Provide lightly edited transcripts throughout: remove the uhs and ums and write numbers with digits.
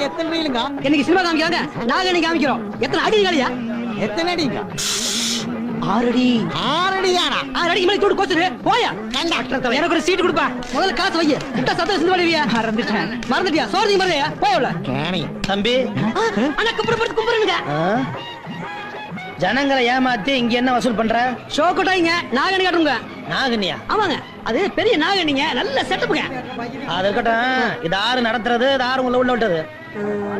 எத்தனை ரீலுங்க? இன்னைக்கு சினிமா காமிக்கிறாங்க, நாகனி காமிக்கிறோம். எத்தனை அடி காலியா? எத்தனை அடிங்க? 6 அடி. 6 அடிதானா? 6 அடிக்கு மேல தூடு கோத்துரு. போயா. எனக்கு ஒரு சீட் கொடுப்பா. முதல்ல காசு வை. விட்டா சத்தம் சிந்து வடிவியா? மறந்துட்டேன். மறந்துட்டியா? சோறு நீ மறலையா? போயல. கேணி. தம்பி, அண்ணா கும்பிடுங்க. ஜனங்களை ஏமாத்தி இங்க என்ன வசூல் பண்ற? ஷோ கொட்டாய்ங்க, நாகனி காட்டுங்க. நாகனியா? ஆமாங்க, அது பெரிய நாகனிங்க, நல்ல செட்டப்புங்க. அது இருக்கட்டும். இது ஆறு நடத்துறது, இது ஆறு உள்ள விட்டது.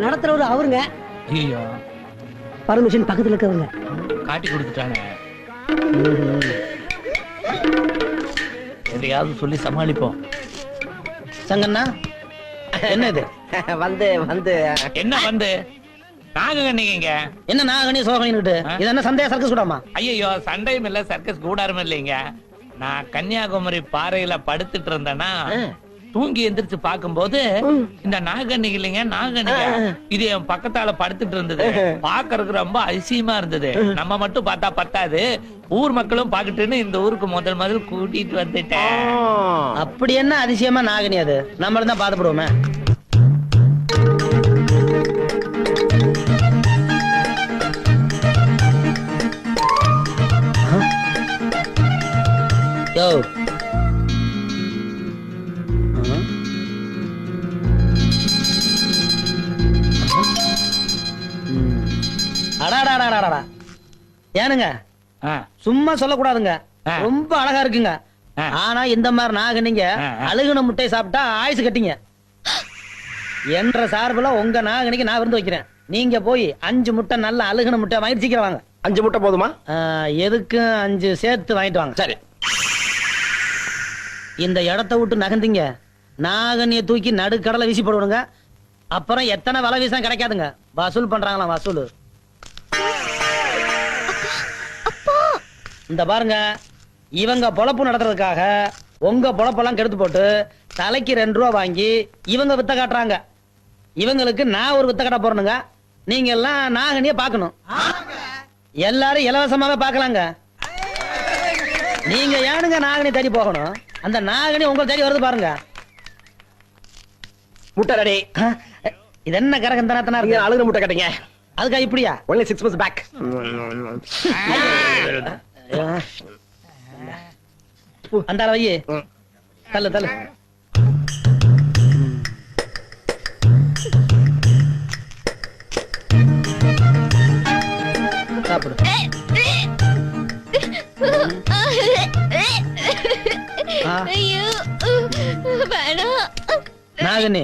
நடத்துறவரு அவருங்க. ஐயோ, பர்மிஷன் பக்கத்துல இருக்கவங்க. காட்டி கொடுத்துட்டாங்க. எதையாவது சொல்லி சமாளிப்போம். சங்கண்ணா, என்ன இது? என்ன வந்து நாகக்கண்ணிங்க? என்ன நாகனி சோகனிட்டு? இது என்ன சந்தேக சர்க்கஸ் கூடாமா? ஐயோ, சண்டையும் இல்ல, சர்க்கஸ் கூடாரம் இல்லைங்க. நான் கன்னியாகுமரி பாறையில படுத்துட்டு இருந்தேன்னா தூங்கி எந்திரிச்சு பாக்கும்போது இந்த நாகக்கண்ணி இல்லைங்க, நாகக்கண்ணிங்க இது என் பக்கத்தால படுத்துட்டு இருந்தது. பாக்குறதுக்கு ரொம்ப அதிசயமா இருந்தது. நம்ம மட்டும் பார்த்தா பத்தாது, ஊர் மக்களும் பாக்கட்டுன்னு இந்த ஊருக்கு முதல் கூட்டிட்டு வந்துட்டேன். அப்படி என்ன அதிசயமா நாகனி? அது நம்மளும் தான் பாத்துப்படுவோமே. யோ, அடாடாடாடாடா, ஏனுங்க சும்மா சொல்லக்கூடாதுங்க. ரொம்ப அழகா இருக்குங்க. ஆனா இந்த மாதிரி நாகனிங்க அழுகுன முட்டை சாப்பிட்டா ஆயுசு கட்டிங்க. என்ற சார்புல உங்க நாகனிக்கு நான் விருந்து வைக்கிறேன். நீங்க போய் 5 முட்டை நல்ல அழுகுன முட்டை வாங்கிட்டு சீக்கிரம் வாங்க. 5 முட்டை போதுமா? எதுக்கு 5 சேர்த்து வாங்கிட்டு வாங்க. சரி. இந்த இடத்த விட்டு நகர்ந்தீங்க, நாகனியை தூக்கி நடுக்கடலை வீசி போடுவாங்க. அப்புறம் எத்தனை வலை வீசம் கிடைக்காதுங்க. வசூல் பண்றாங்களாம், வசூல். இந்த பாருங்க, இவங்க பொழப்பு நடத்துறதுக்காக உங்க பொழப்பெல்லாம் கெடுத்து போட்டு தலைக்கு 2 ரூபா வாங்கி இவங்க வித்த காட்டுறாங்க. இவங்களுக்கு நான் ஒரு வித்த காட்ட போறேனுங்க. நீங்க எல்லாம் நாகனிய பாக்கணும். எல்லாரும் இலவசமாவே பாக்கலாங்க. நீங்க ஏனுங்க நாகனி தேடி போகணும்? அந்த நாகனி உங்களை தேடி வருது பாருங்க. முட்டை ரெடி. இது என்ன கரகம் தானே நீங்க அழுகுற முட்டை கட்டிங்க. அதுக்கா இப்படியா? only 6 months back. அந்த வையே தள்ளு தள்ளு. சாப்பிடு. நாகனி,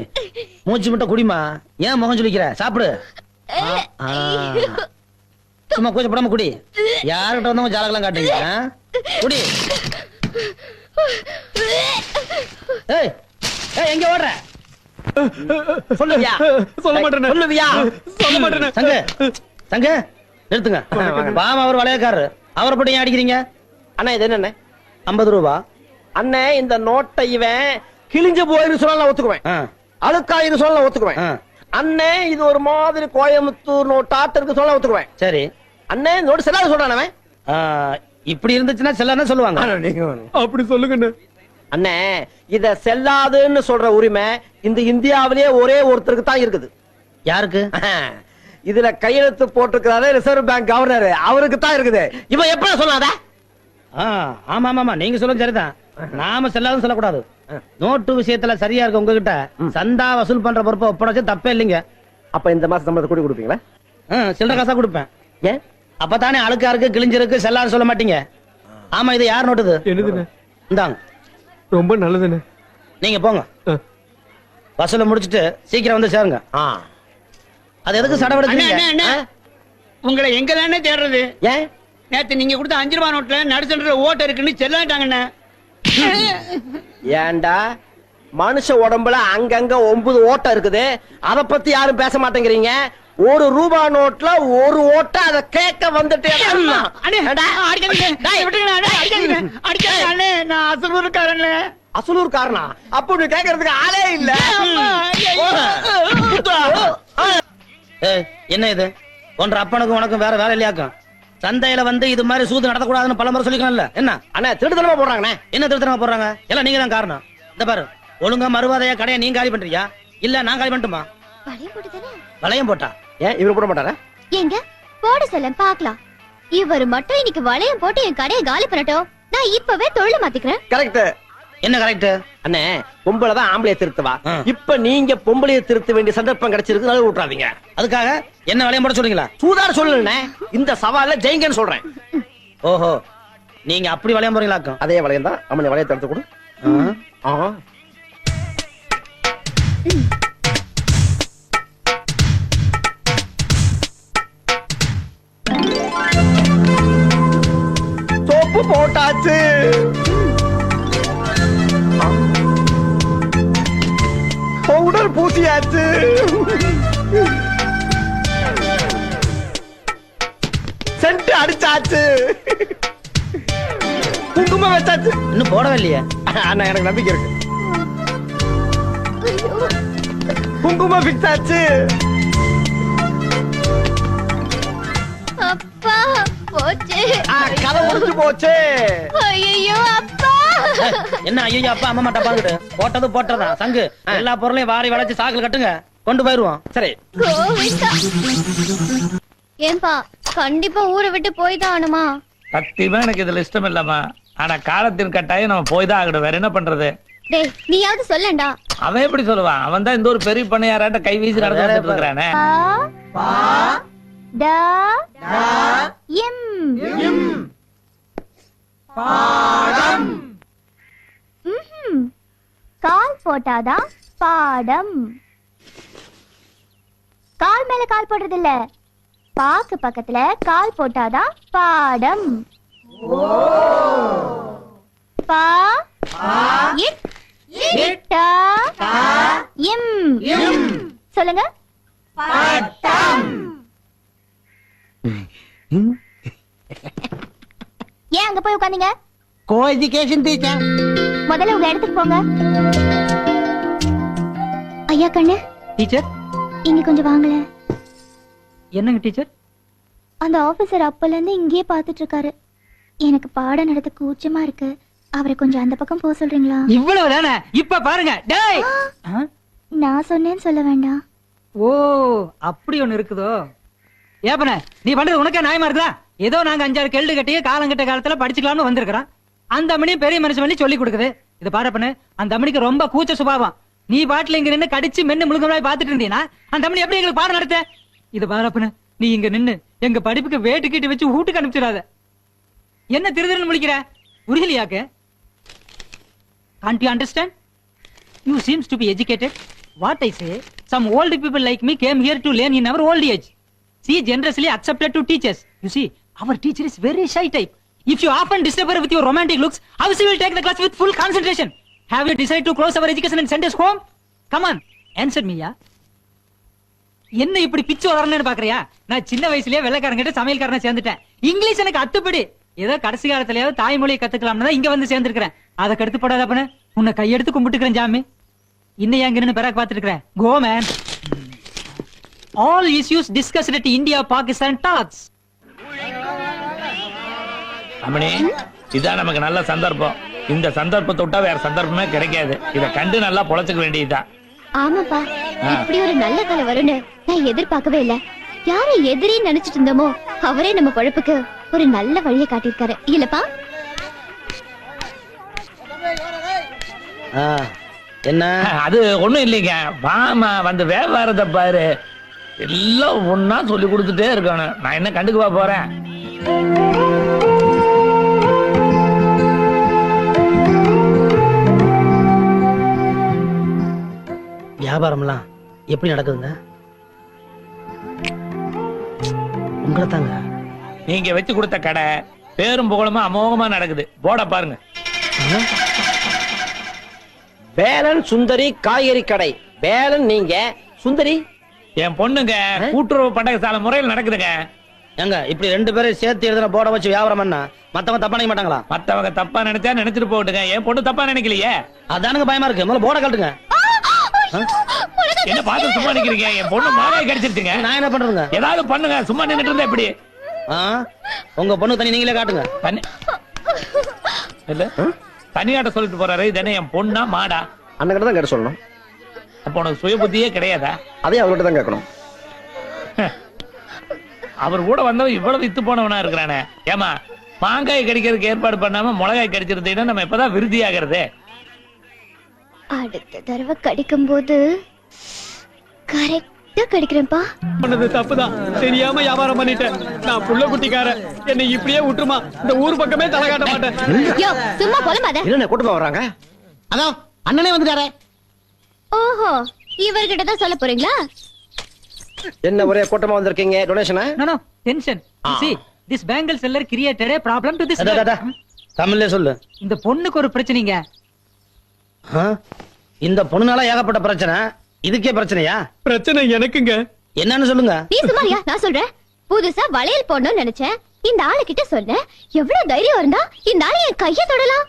மூச்சு மட்டும் குடிமா. ஏன் முகம் சொல்லிக்கிற? சாப்பிடு. சும்மா கூச்சப்படாம குடி. யாருகிட்ட வந்தவங்க ஜாலகெல்லாம் காட்டுங்க. குடி. ஏய் ஏய், எங்க ஓடுற? சொல்லுவியா? சொல்ல மாட்டேன். சொல்லுவியா? சொல்ல மாட்டேன். சங்கு சங்கு நிறுத்துங்க. பாமா அவர் வளையக்காரரு, அவரை போட்டு ஏன் அடிக்கிறீங்க? அண்ணா இது என்ன? 50 ரூபா. அண்ணே, இந்த நோட்டை இவன் கிழிஞ்சு போயிரு சொல்ல ஒத்துக்குவேன். அழுக்காயிரு சொல்ல ஒத்துக்குவேன். அண்ணே, இது ஒரு மாதிரி கோயம்புத்தூர் நோட்டாட்டு இருக்கு சொல்ல ஒத்துக்குவேன். சரி. அண்ணே, நோட்டு செல்லாத சொல்றான் அவன். இப்படி இருந்துச்சுன்னா செல்லன்னு சொல்லுவாங்க. அப்படி சொல்லுங்க அண்ணே, இத செல்லாதுன்னு சொல்ற உரிமை இந்த இந்தியாவிலேயே ஒரே ஒருத்தருக்கு தான் இருக்குது. யாருக்கு? இதுல கையெழுத்து போட்டிருக்கிறாரு ரிசர்வ் பேங்க் கவர்னர், அவருக்கு தான் இருக்குது. இவன் எப்படி சொல்லாத? ஆமா ஆமா, நீங்க சொல்லுங்க சரிதான். நாம செல்லாதுன்னு சொல்லக்கூடாது. நோட்டு விஷயத்துல சரியா இருக்கு உங்ககிட்ட. சந்தா வசூல் பண்ற பொறுப்பை ஒப்படைச்சு தப்பே இல்லைங்க. அப்ப இந்த மாசம் சம்பளத்தை கூட்டி கொடுப்பீங்களா? சில்லற காசா கொடுப்பேன். ஏன்? அப்பதானே அழுக்கா இருக்கு, கிழிஞ்சிருக்கு, செல்லாது சொல்ல மாட்டீங்க. ஆமா, இது யார் நோட்டுது? என்னதுன்னு? இந்தாங்க. ரொம்ப நல்லதுன்னு. நீங்க போங்க, வசூல முடிச்சிட்டு சீக்கிரம் வந்து சேருங்க. அது எதுக்கு சடவெடுக்கிறீங்க? உங்களை எங்க தானே தேடுறது? ஏன்? நேத்து நீங்க கொடுத்த 5 ரூபாய் நோட்ல நடுசன்ற ஓட்ட இருக்குன்னு செல்லாட்டாங்கண்ணே. ஏண்டா, மனுஷ உடம்புல அங்கங்க 9 ஓட்டம் இருக்குது, அத பத்தி யாரும் பேச மாட்டேங்கிறீங்க. 1 ரூபாய் நோட்ல 1 ஓட்ட, அத கேட்க வந்துட்டு அசலூர் காரணா? அப்படி கேட்கறதுக்கு ஆளே இல்ல. என்ன இது? ஒன்ற அப்பனுக்கும் உனக்கும் வேற வேலை இல்லையாக்கும். சந்தையில வந்து இது மாதிரி சூது நடத்தக்கூடாதுன்னு பல முறை சொல்லிக்கலாம்ல. என்ன அண்ணா, திருத்தனமா போடுறாங்கண்ணே. என்ன திருத்தனமா போடுறாங்க? எல்லாம் நீங்க தான் காரணம். இந்த பாரு, ஒழுங்கா மறுவாதையா கடையை நீங்க காலி பண்றியா இல்ல நான் காலி பண்ணட்டுமா? வளையம் போட்டுதானே? வளையம் போட்டா ஏன் இவரு போட மாட்டாரா? எங்க போட சொல்ல பாக்கலாம். இவர் மட்டும் இன்னைக்கு வளையம் போட்டு என் கடையை காலி பண்ணட்டும். நான் இப்பவே தொழில மாத்திக்கிறேன். கரெக்ட். என்ன கரெக்ட்? அண்ணே பொம்பளை தான் ஆம்பளைய திருத்துவா. ஆ. இப்ப நீங்க பொம்பளைய திருத்த வேண்டிய சந்தர்ப்பம் கிடைச்சிருக்கு, நழுவ விட்டுறாதீங்க. அதுக்காக என்ன வளையம் போட சொல்றீங்களா? சூதார சொல்லணுண்ணே, இந்த சவால்ல ஜெயிங்கன்னு சொல்றேன். ஓஹோ, நீங்க அப்படி வளையம் போறீங்களாக்கும். அதே வளையம் தான். அம்மனை வளையத்தை எடுத்து கொடு. ஆ. சோப்பு போட்டாச்சு. பவுடர் பூசியாச்சு. சென்ட் அடிச்சாச்சு. குங்குமம் வச்சாச்சு. இன்னும் போடவே இல்லையே. அண்ணா எனக்கு நம்பிக்கை இருக்கு. குங்குமம் ஃபிக்ஸ் ஆச்சு. அப்பா போச்சு. கதை முடிஞ்சு போச்சு. ஐயோ அப்பா. என்ன ஐயோ அப்பா அம்மா மாட்டா பாத்துட்டு போட்டது போட்டதா சங்கு எல்லா பொருளையும் வாரி வளைச்சு சாக்குல கட்டுங்க, கொண்டு போயிருவோம். சரி. கோவிந்தா. ஏன்பா கண்டிப்பா ஊரை விட்டு போய் தான் ஆகணுமா? சத்தியமா எனக்கு இதுல இஷ்டம் இல்லம்மா. ஆனா காலத்தின் கட்டாயம் நம்ம போய் தான் ஆகணும். வேற என்ன பண்றது? டேய் நீயாவது சொல்லண்டா. அவன் எப்படி சொல்லுவான்? அவன் தான் இந்த ஒரு பெரிய பண்ணையாராட்ட கை வீசி நடந்துட்டு இருக்கிறானே. டா எம் கால் போட்டாதான் பாடம். கால் மேல கால் போடுறது இல்ல, பாக்கு பக்கத்துல கால் போட்டாதான் பாடம். பா இட்டா எம் சொல்லுங்க. ஏன் அங்க போய் உட்காந்தீங்க? Co education teacher. முதல்ல உங்க இடத்துக்கு போங்க. ஐயா கண்ணு டீச்சர் இங்க கொஞ்சம் வாங்கல. என்னங்க டீச்சர்? அந்த ஆபீசர் அப்பல இருந்து இங்கேயே பாத்துட்டு இருக்காரு. எனக்கு பாடம் நடத்த கூச்சமா இருக்கு. அவரை கொஞ்சம் அந்த பக்கம் போக சொல்றீங்களா? இவ்வளவு தானே? இப்ப பாருங்க. டேய் நான் சொன்னேன்னு சொல்ல வேண்டாம். ஓ அப்படி ஒண்ணு இருக்குதோ? ஏப்பன நீ பண்றது உனக்கே நியாயமா இருக்குதா? ஏதோ நாங்க 5-6 கேள்வி கட்டி காலங்கட்ட காலத்துல படிச்சுக்கலாம்னு வந்திருக்கிறோம். அந்த அம்மனி பெரிய மனுஷன் பண்ணி சொல்லி கொடுக்குது. இது பாரப்பண்ணு, அந்த அம்மனிக்கு ரொம்ப கூச்ச சுபாவம். நீ பாட்டுல இங்க நின்னு கடிச்சு மென்னு முழுங்கமாய் பாத்துட்டு இருந்தீனா அந்த அம்மனி எப்படி எங்களுக்கு பாடம் நடத்த? இது பாரப்பண்ணு, நீ இங்க நின்னு எங்க படிப்புக்கு வேட்டு கீட்டு வச்சு வீட்டுக்கு அனுப்பிச்சிடாத. என்ன திருதிருன்னு முழிக்கிற? புரியலையாக்கு? Can't you understand? You seems to be educated. What I say, some old people like me came here to learn in our old age. She generously accepted to teach us. You see, our teacher is very shy type. If you often disturb her with your romantic looks, how she will take the class with full concentration? Have you decided to close our education and send us home? Come on, answer me, ya. என்ன இப்படி பிச்சு வளரணும்னு பாக்குறியா? நான் சின்ன வயசுலயே வெள்ளைக்காரங்கிட்ட சமையல்காரனை சேர்ந்துட்டேன். English எனக்கு அத்துப்படி. ஏதோ கடைசி காலத்திலேயாவது தாய்மொழியை கத்துக்கலாம்னு தான் இங்க வந்து சேர்ந்திருக்கிறேன். அதை கடுத்து போடாத பண்ண, உன்னை கையெடுத்து கும்பிட்டுக்கிறேன் ஜாமி. இன்னும் எங்க நின்னு பெறாக் பாத்துட்டு இருக்கிறேன். Go man. All issues discussed at India-Pakistan talks. அம்மணி, இதான் நமக்கு நல்ல சந்தர்ப்பம். இந்த சந்தர்ப்பத்தை விட்டா வேற சந்தர்ப்பமே கிடைக்காது. இத கண்டு நல்லா பொழைச்சுக்க வேண்டியதுதான். ஆமாப்பா, இப்படி ஒரு நல்ல காலம் வரும்னு நான் எதிர்பார்க்கவே இல்ல. யாரை எதிரி நினைச்சிட்டு இருந்தோமோ அவரே நம்ம பொழப்புக்கு ஒரு நல்ல வழியை காட்டியிருக்காரு இல்லப்பா? என்ன? அது ஒண்ணும் இல்லைங்க. வாமா வந்து வியாபாரத்தை பாரு. எல்லாம் ஒன்னா சொல்லி கொடுத்துட்டே இருக்கணும். நான் என்ன கண்டுக்குவா போறேன்? வியாபாரம்லாம் எப்படி நடக்குதுங்க? உங்களை தாங்க. நீங்க வச்சு கொடுத்த கடை பேரும் புகழுமா அமோகமா நடக்குது. போட பாருங்க. வேலன் சுந்தரி காய்கறி கடை. வேலன் நீங்க, சுந்தரி என் பொண்ணுங்க. கூட்டுறவு பண்டக சாலை முறையில் நடக்குதுங்க. ஏங்க இப்படி 2 பேரும் சேர்த்து எழுதுன போர்டை வச்சு வியாபாரம் பண்ணா மத்தவங்க தப்பா நினைக்க மாட்டாங்களா? மத்தவங்க தப்பா நினைச்சா நினைச்சிட்டு போட்டுங்க. என் பொண்ணு தப்பா நினைக்கலையே. அதானுங்க பயமா இருக்கு. முதல்ல போர்டை கட்டுங்க. என்ன பார்த்து சும்மா நிக்கிறீங்க? என் பொண்ணு மாலையை கடிச்சிருச்சுங்க. நான் என்ன பண்றதுங்க? ஏதாவது பண்ணுங்க. சும்மா நின்னுட்டு இருந்தா எப்படி? உங்க பொண்ணு தனி நீங்களே காட்டுங்க. தனி இல்ல தனியாட்ட சொல்லிட்டு போறாரு. இது என்ன என் பொண்ணா மாடா? அண்ணன் தான் கேட்ட சொல்லணும். அப்ப உனக்கு சுய புத்தியே கிடையாதா? அதே அவர்கிட்ட தான் கேட்கணும். அவர் கூட வந்தவன் இவ்வளவு வித்து போனவனா இருக்கிறானே. ஏமா மாங்காய் கடிக்கிறதுக்கு ஏற்பாடு பண்ணாம மிளகாய் கடிச்சிருந்தீங்கன்னா நம்ம இப்பதான் விருதி ஆகிறதே. அடுத்த தடவை கடிக்கும் போது கரெக்டா கடிக்கிறேன்ப்பா. பண்ணது தப்புதான், தெரியாம வியாபாரம் பண்ணிட்டேன். நான் புள்ள குட்டிக்கார, என்னை இப்படியே விட்டுருமா, இந்த ஊர் பக்கமே தலை காட்ட மாட்டேன். யோ, சும்மா போலமாத. என்ன கூட்டமா வர்றாங்க? அதான் அண்ணனே வந்துட்டாரே. ஓஹோ, இவர்கிட்ட தான் சொல்ல போறீங்களா? என்ன ஒரே கூட்டமா வந்திருக்கீங்க? டொனேஷனா? No, no, tension. You see, this bangle seller created a problem to this girl. தமிழ்ல சொல்லு. இந்த பொண்ணுக்கு ஒரு பிரச்சனைங்க. இந்த பொண்ணுனால ஏகப்பட்ட பிரச்சனை. இதுக்கே பிரச்சனையா? பிரச்சனை எனக்குங்க. என்னன்னு சொல்லுங்க. நீ சும்மாரியா, நான் சொல்றேன். புதுசா வளையல் போடணும்னு நினைச்சேன். இந்த ஆளு கிட்ட சொன்னேன். எவ்வளவு தைரியம் இருந்தா இந்த ஆளு என் கைய தொடலாம்.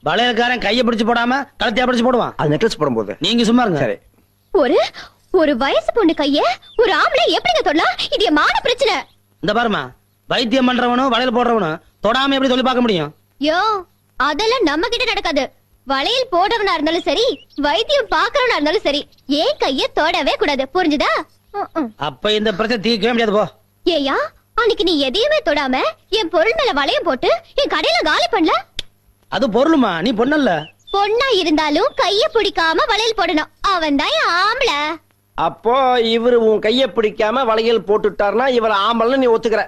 வளையல்காரன் கைய பிடிச்சு போடாம கழுத்தையா பிடிச்சு போடுவான். அது நெக்லஸ் போடும்போது. நீங்க சும்மா இருங்க. சரி. ஒரு வயசு பொண்ணு கைய ஒரு ஆம்பளை எப்படிங்க தொடலாம்? இது என் மான பிரச்சனை. இந்த பாருமா, வைத்தியம் பண்றவனும் வளையல் போடுறவனும் தொடாம எப்படி சொல்லி பார்க்க முடியும்? யோ, அதெல்லாம் நம்ம கிட்ட நடக்காது. வளையல் போடவனா இருந்தாலும் சரி, வைத்தியம் பாக்குறவனா இருந்தாலும் சரி, ஏன் கைய தொடவே கூடாது. புரிஞ்சுதா? அப்ப இந்த பிரச்சனை தீர்க்கவே முடியாது போ. ஏயா, அன்னைக்கு நீ எதையுமே தொடாம என் பொருள் மேல வளையம் போட்டு என் கடையில காலி பண்ணல. அது பொருளுமா, நீ பொண்ணல்ல. பொண்ணா இருந்தாலும் கைய பிடிக்காம வளையல் போடணும். அவன் தான் ஆம்பளை. அப்போ இவரு உன் கைய பிடிக்காம வளையல் போட்டுட்டாருன்னா இவர் ஆம்பளன்னு நீ ஒத்துக்கிற?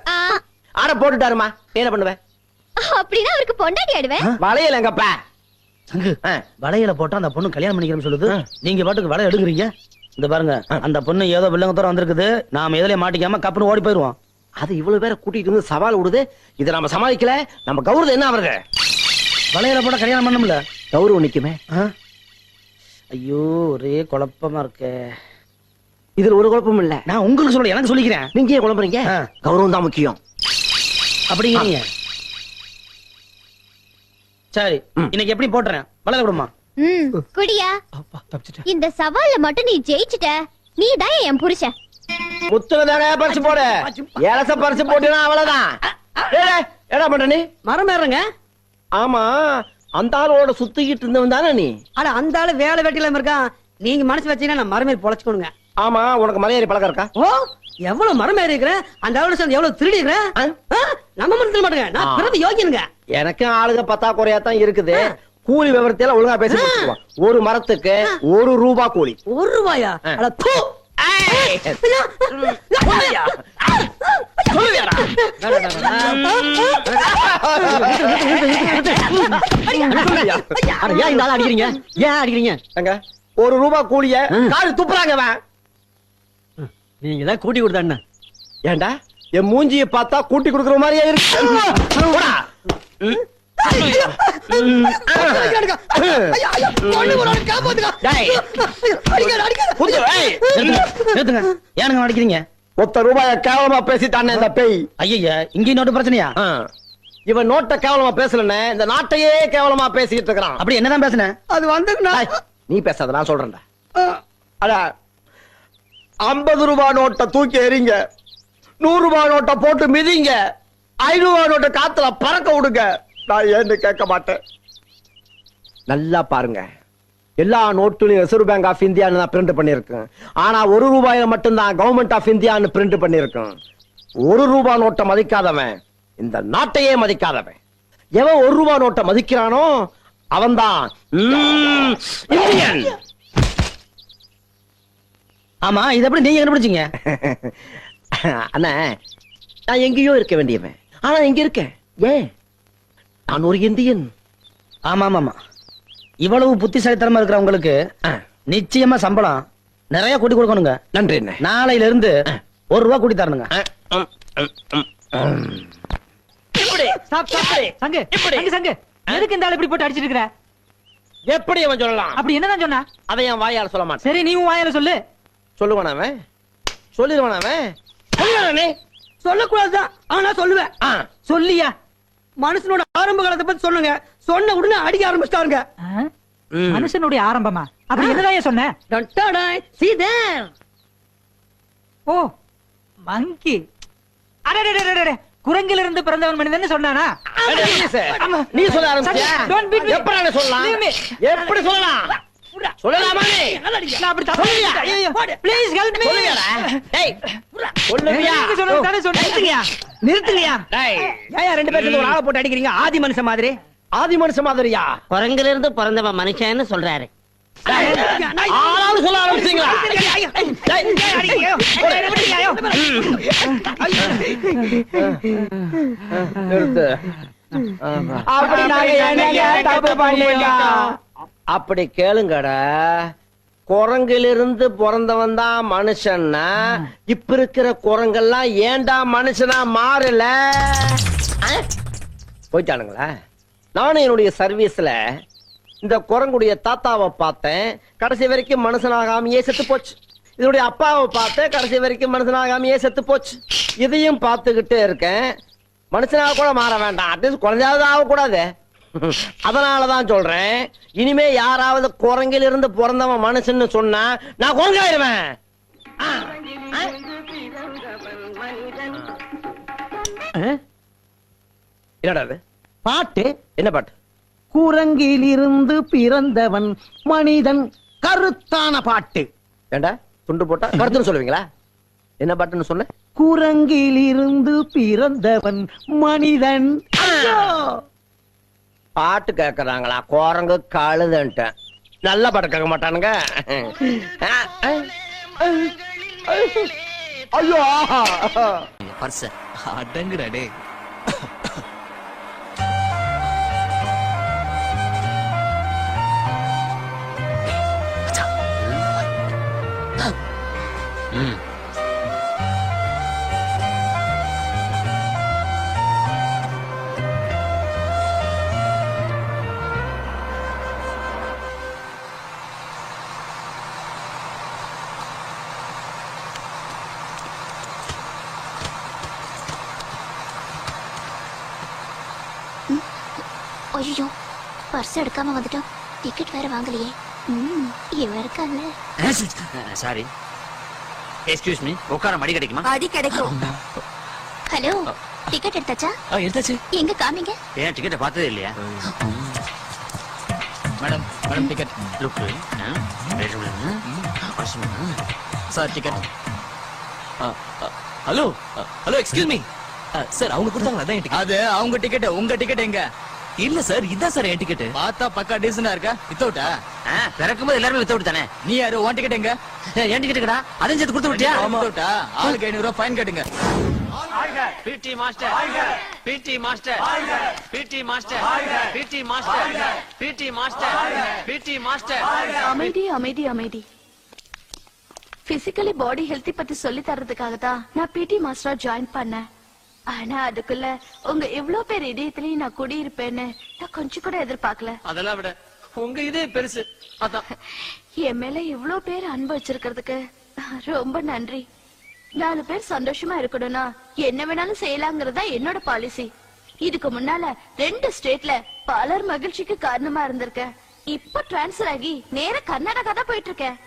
ஆட போட்டுட்டாருமா, என்ன பண்ணுவ? அப்படின்னா அவருக்கு பொண்டாட்டி ஆடுவேன். வளையல் எங்கப்பா? சங்கு, வளையல போட்டா அந்த பொண்ணு கல்யாணம் பண்ணிக்கிறேன்னு சொல்லுது. நீங்க பாட்டுக்கு வளையல் எடுக்குறீங்க. இந்த பாருங்க, அந்த பொண்ணு ஏதோ வில்லங்கத்தோட வந்திருக்குது. நாம எதுலயே மாட்டிக்காம கப்புன்னு ஓடி போயிருவோம். அது இவ்வளவு பேரை கூட்டிட்டு வந்து சவால் விடுது. இதை நாம சமாளிக்கல, நம்ம கௌரவம் என்ன ஆகுறது? வளையல போட்டா கல்யாணம் பண்ணமுல கௌரவம் நிக்குமே. ஐயோ, ஒரே குழப்பமா இருக்கு. இதுல ஒரு குழப்பம் இல்ல. நான் உங்களுக்கு சொல்ல, எனக்கு சொல்லிக்கிறேன். நீங்க ஏன் குழம்புறீங்க? கௌரவம் தான் முக்கியம் அப்படிங்கிறீங்க. சரி, இன்னைக்கு எப்படி போட்டுறேன்? வளையல விடுமா? குடியா. இந்த சவால்ல மட்டும் நீ ஜெயிச்சுட்ட, நீ தான் என் புருஷன். முத்துனதானே பறிச்சு போடு. ஏலச பறிச்சு போட்டுனா அவ்வளவுதான். என்ன பண்ற நீ? மரம் ஏறுங்க. ஆமா, அந்த ஆளோட சுத்திக்கிட்டு இருந்தவன் தானே நீ? ஆனா அந்த ஆளு வேலை வெட்டில இருக்கான். நீங்க மனசு வச்சீங்கன்னா நான் மரம் ஏறி பொழைச்சுக்கணுங்க. ஆமா, உனக்கு மலையேறி பழக்கம் இருக்கா? ஓ, எவ்வளவு மரம் ஏறி இருக்கிறேன். அந்த ஆளோட சேர்ந்து எவ்வளவு திருடி இருக்கிறேன். நம்ம மரத்துல மாட்டுங்க. நான் பிறந்த யோகியனுங்க. எனக்கு ஆளுக பத்தாக்குறையா தான் இருக்குது. கூலி விவரத்தையெல்லாம் ஒழுங்கா பேசி முடிச்சுக்குவான். ஒரு மரத்துக்கு ₹1 கூலி. ₹1? அட தூ. அடிக்கிறீங்க? ஏன் அடிக்கிறீங்க? ₹1 கூலிய காடு துப்புறாங்க. நீங்க தான் கூட்டி கொடுத்தா ஏண்டா என் மூஞ்சியை பார்த்தா கூட்டி கொடுக்குற மாதிரியே இருக்கு. ஏனுங்க அடிக்கிறீங்க? ₹1 கேவலமா பேசிட்டானே இந்த பேய். ஐயா, இங்க நோட்டு பிரச்சனையா? இவன் நோட்ட கேவலமா பேசலன்னு இந்த நாட்டையே கேவலமா பேசிட்டு இருக்கிறான். அப்படி என்னதான் பேசுனேன்? அது வந்து நீ பேசாத, நான் சொல்றேன்டா. அட, ₹50 நோட்டை தூக்கி எறிங்க, ₹100 நோட்டை போட்டு மிதிங்க, ₹500 நோட்டை காத்துல பறக்க விடுங்க. நான் ஏன்னு கேட்க மாட்டேன். நல்லா பாருங்க, எல்லா நோட்டுலயும் ரிசர்வ் பேங்க் ஆஃப் இந்தியான்னு தான் பிரிண்ட் பண்ணிருக்கேன். ஆனா ₹1 மட்டும்தான் கவர்மெண்ட் ஆஃப் இந்தியான்னு பிரிண்ட் பண்ணிருக்கேன். ₹1 நோட்டை மதிக்காதவன் இந்த நாட்டையே மதிக்காதவன். எவன் ₹1 நோட்டை மதிக்கிறானோ அவன்தான் இந்தியன். ஆமா, இது எப்படி நீங்க கண்டுபிடிச்சீங்க? அண்ணா, நான் எங்கேயோ இருக்க வேண்டியவன், ஆனா இங்க இருக்கேன். ஏன்? நான் ஒரு இந்தியன். ஆமா ஆமா, இவ்வளவு புத்திசாலித்தனமா இருக்கிறவங்களுக்கு நிச்சயமா சம்பளம் நிறைய கூட்டி கொடுக்கணுங்க. நன்றி அண்ணே. நாளையில இருந்து ₹1 கூட்டி தரணுங்க. சங்கு, சங்கு, எதுக்கு இந்த ஆளு இப்படி போட்டு அடிச்சிட்டு இருக்கிற? எப்படி அவன் சொல்லலாம்? அப்படி என்னதான் சொன்னா? அதை என் வாயால சொல்ல மாட்டேன். சரி, நீ வாயால சொல்லு. சொல்லுவான் அவன், சொல்லிடுவான் அவன். சொல்லக்கூடாதுதான், ஆனா சொல்லுவேன். சொல்லியா? மனுஷனோட ஆரம்ப காலத்தை பத்தி சொல்லுங்க. சொன்ன உடனே அடிக்க ஆரம்பிச்சிட்டாருங்க. மனுஷனுடைய ஆரம்பமா? அப்படி என்னதான் சொன்ன? ஓ, மங்கி. குரங்கில இருந்து பிறந்தவன் மனிதன் சொன்னானா? நீ சொல்ல ஆரம்பிச்சியா? Don't beat me. எப்படி சொல்லலாம்? Leave me. எப்படி சொல்லலாம்? சொல்லலாமா நீ? நான் அப்படி தப்பா ஐயோ ப்ளீஸ் ஹெல்ப் மீ சொல்லுங்கடா. டேய், சொல்லுவியா? நீங்க சொல்றது தானே சொல்றீங்க. நிறுத்துங்கயா டேய், ஏன் ரெண்டு பேருக்கு ஒரு ஆளை போட்டு அடிக்கிறீங்க ஆதி மனுஷன் மாதிரி ஆதி மனுஷ மாதிரியா? குரங்குல இருந்து பிறந்தவன் மனுஷன்னு சொல்றாரு. ஆளாளு சொல்ல ஆரம்பிச்சீங்களா? நிறுத்து. அப்படி நாங்க என்னங்க தப்பு பண்ணிட்டோம்? அப்படி கேளுங்கடா. குரங்கிலிருந்து பிறந்தவன் தான் மனுஷன்னா இப்ப இருக்கிற குரங்கெல்லாம் ஏன்டா மனுஷனா மாறல? போயிட்டானுங்களா? நானும் என்னுடைய சர்வீஸ்ல இந்த குரங்குடைய தாத்தாவை பார்த்தேன், கடைசி வரைக்கும் மனுஷனாகாமையே செத்து போச்சு. இதனுடைய அப்பாவை பார்த்தேன், கடைசி வரைக்கும் மனுஷனாகாமையே செத்து போச்சு. இதையும் பார்த்துக்கிட்டே இருக்கேன். மனுஷனாக கூட மாற வேண்டாம், அட்லீஸ்ட் குழந்தையாவது ஆகக்கூடாது. அதனாலதான் சொல்றேன், இனிமே யாராவது குரங்கில் இருந்து பிறந்தவன் மனுஷன்னு சொன்னா நான் குரங்காயிருவேன். என்னடா அது? பாட்டு என்ன பாட்டு? குரங்கிலிருந்து பிறந்தவன் மனிதன் கருத்தான பாட்டு. ஏண்டா துண்டு போட்டா கருத்துன்னு சொல்லுவீங்களா? என்ன பாட்டுன்னு சொன்ன? குரங்கிலிருந்து பிறந்தவன் மனிதன். பாட்டு கேக்குறாங்களா? குரங்கு கழுதுன்ட்டேன். நல்ல பாட்டு கேட்க மாட்டானுங்க. ஐயோ பர்ச அடங்குடா டே. ஐயோ, பர்ஸ் எடுக்காம வந்துட்டோம். டிக்கெட் வேற வாங்கலையே. இவன் இருக்கான்ல. சாரி, எக்ஸ்கியூஸ் மீ, உட்கார மடி கிடைக்குமா? அடி கிடைக்கும். ஹலோ, டிக்கெட் எடுத்தாச்சா? எடுத்தாச்சு. எங்க காமிங்க. ஏன் டிக்கெட்டை பார்த்ததே இல்லையா? Madam madam ticket. Look sir ticket. Hello hello excuse me sir, அவங்க கொடுத்தாங்களா? அதான் டிக்கெட். அது அவங்க டிக்கெட். உங்க டிக்கெட் எங்க? இல்ல சார், இதான் சார் என் டிக்கெட். பார்த்தா பக்கா டீசன்டா இருக்கா? வித்தவுட்டா? பிறக்கும் போது எல்லாருமே வித்தவுட் தானே. நீ யாரு? உன் டிக்கெட் எங்க? என் டிக்கெட் கடா அதையும் சேர்த்து கொடுத்து விட்டியா? வித்தவுட்டா? ஆளுக்கு 500 ரூபாய் ஃபைன் கட்டுங்க. PT master, PT master, PT master, PT master, PT master, PT master. அமைதி அமைதி அமைதி. பிசிக்கலி பாடி ஹெல்த்தி பத்தி சொல்லி தரதுக்காக தான் நான் பிடி மாஸ்டரா ஜாயின் பண்ணேன். ஆனா அதுக்குள்ள உங்க இவ்ளோ பேர் இதயத்திலயும் நான் குடியிருப்பேன்னு நான் கொஞ்சம் கூட எதிர்பார்க்கல. அதெல்லாம் விட உங்க இதே பெருசு. அதான் என் மேல இவ்ளோ பேர் அன்பு வச்சிருக்கிறதுக்கு ரொம்ப நன்றி. 4 பேர் சந்தோஷமா இருக்கணும்னா என்ன வேணாலும் செய்யலாங்கிறதா என்னோட பாலிசி. இதுக்கு முன்னால 2 ஸ்டேட்ல பலர் மகிழ்ச்சிக்கு காரணமா இருந்திருக்கேன். இப்ப டிரான்ஸ்பர் ஆகி நேர கர்நாடகா தான் போயிட்டு இருக்கேன்.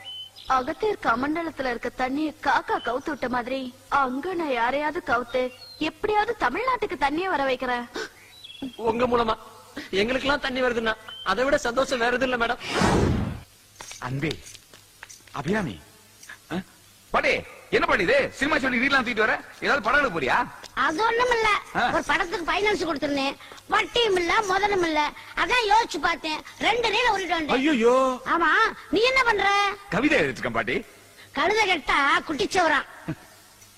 அகத்தீர் கமண்டலத்துல இருக்க தண்ணிய காக்கா கவுத்து விட்ட மாதிரி அங்க நான் யாரையாவது கவுத்து எப்படியாவது தமிழ்நாட்டுக்கு தண்ணிய வர வைக்கிறேன். உங்க மூலமா எங்களுக்கு எல்லாம் தண்ணி வருதுன்னா அதை விட சந்தோஷம் வேற எதுவும் இல்ல மேடம். அன்பே அபிராமி படே என்ன பண்ணிது? சினிமா சொல்லி வீட்ல தூக்கிட்டு வர ஏதாவது படம் போறியா? அது ஒண்ணும் இல்ல, ஒரு படத்துக்கு பைனான்ஸ் கொடுத்திருந்தேன். வட்டியும் இல்ல முதலும் இல்ல. அதான் யோசிச்சு பார்த்தேன், 2 ரீல ஓடிட்டு வந்தேன். ஐயோ, ஆமா, நீ என்ன பண்ற? கவிதை எழுதிருக்கேன் பாட்டி. கழுத கெட்டா குட்டிச்சவரா.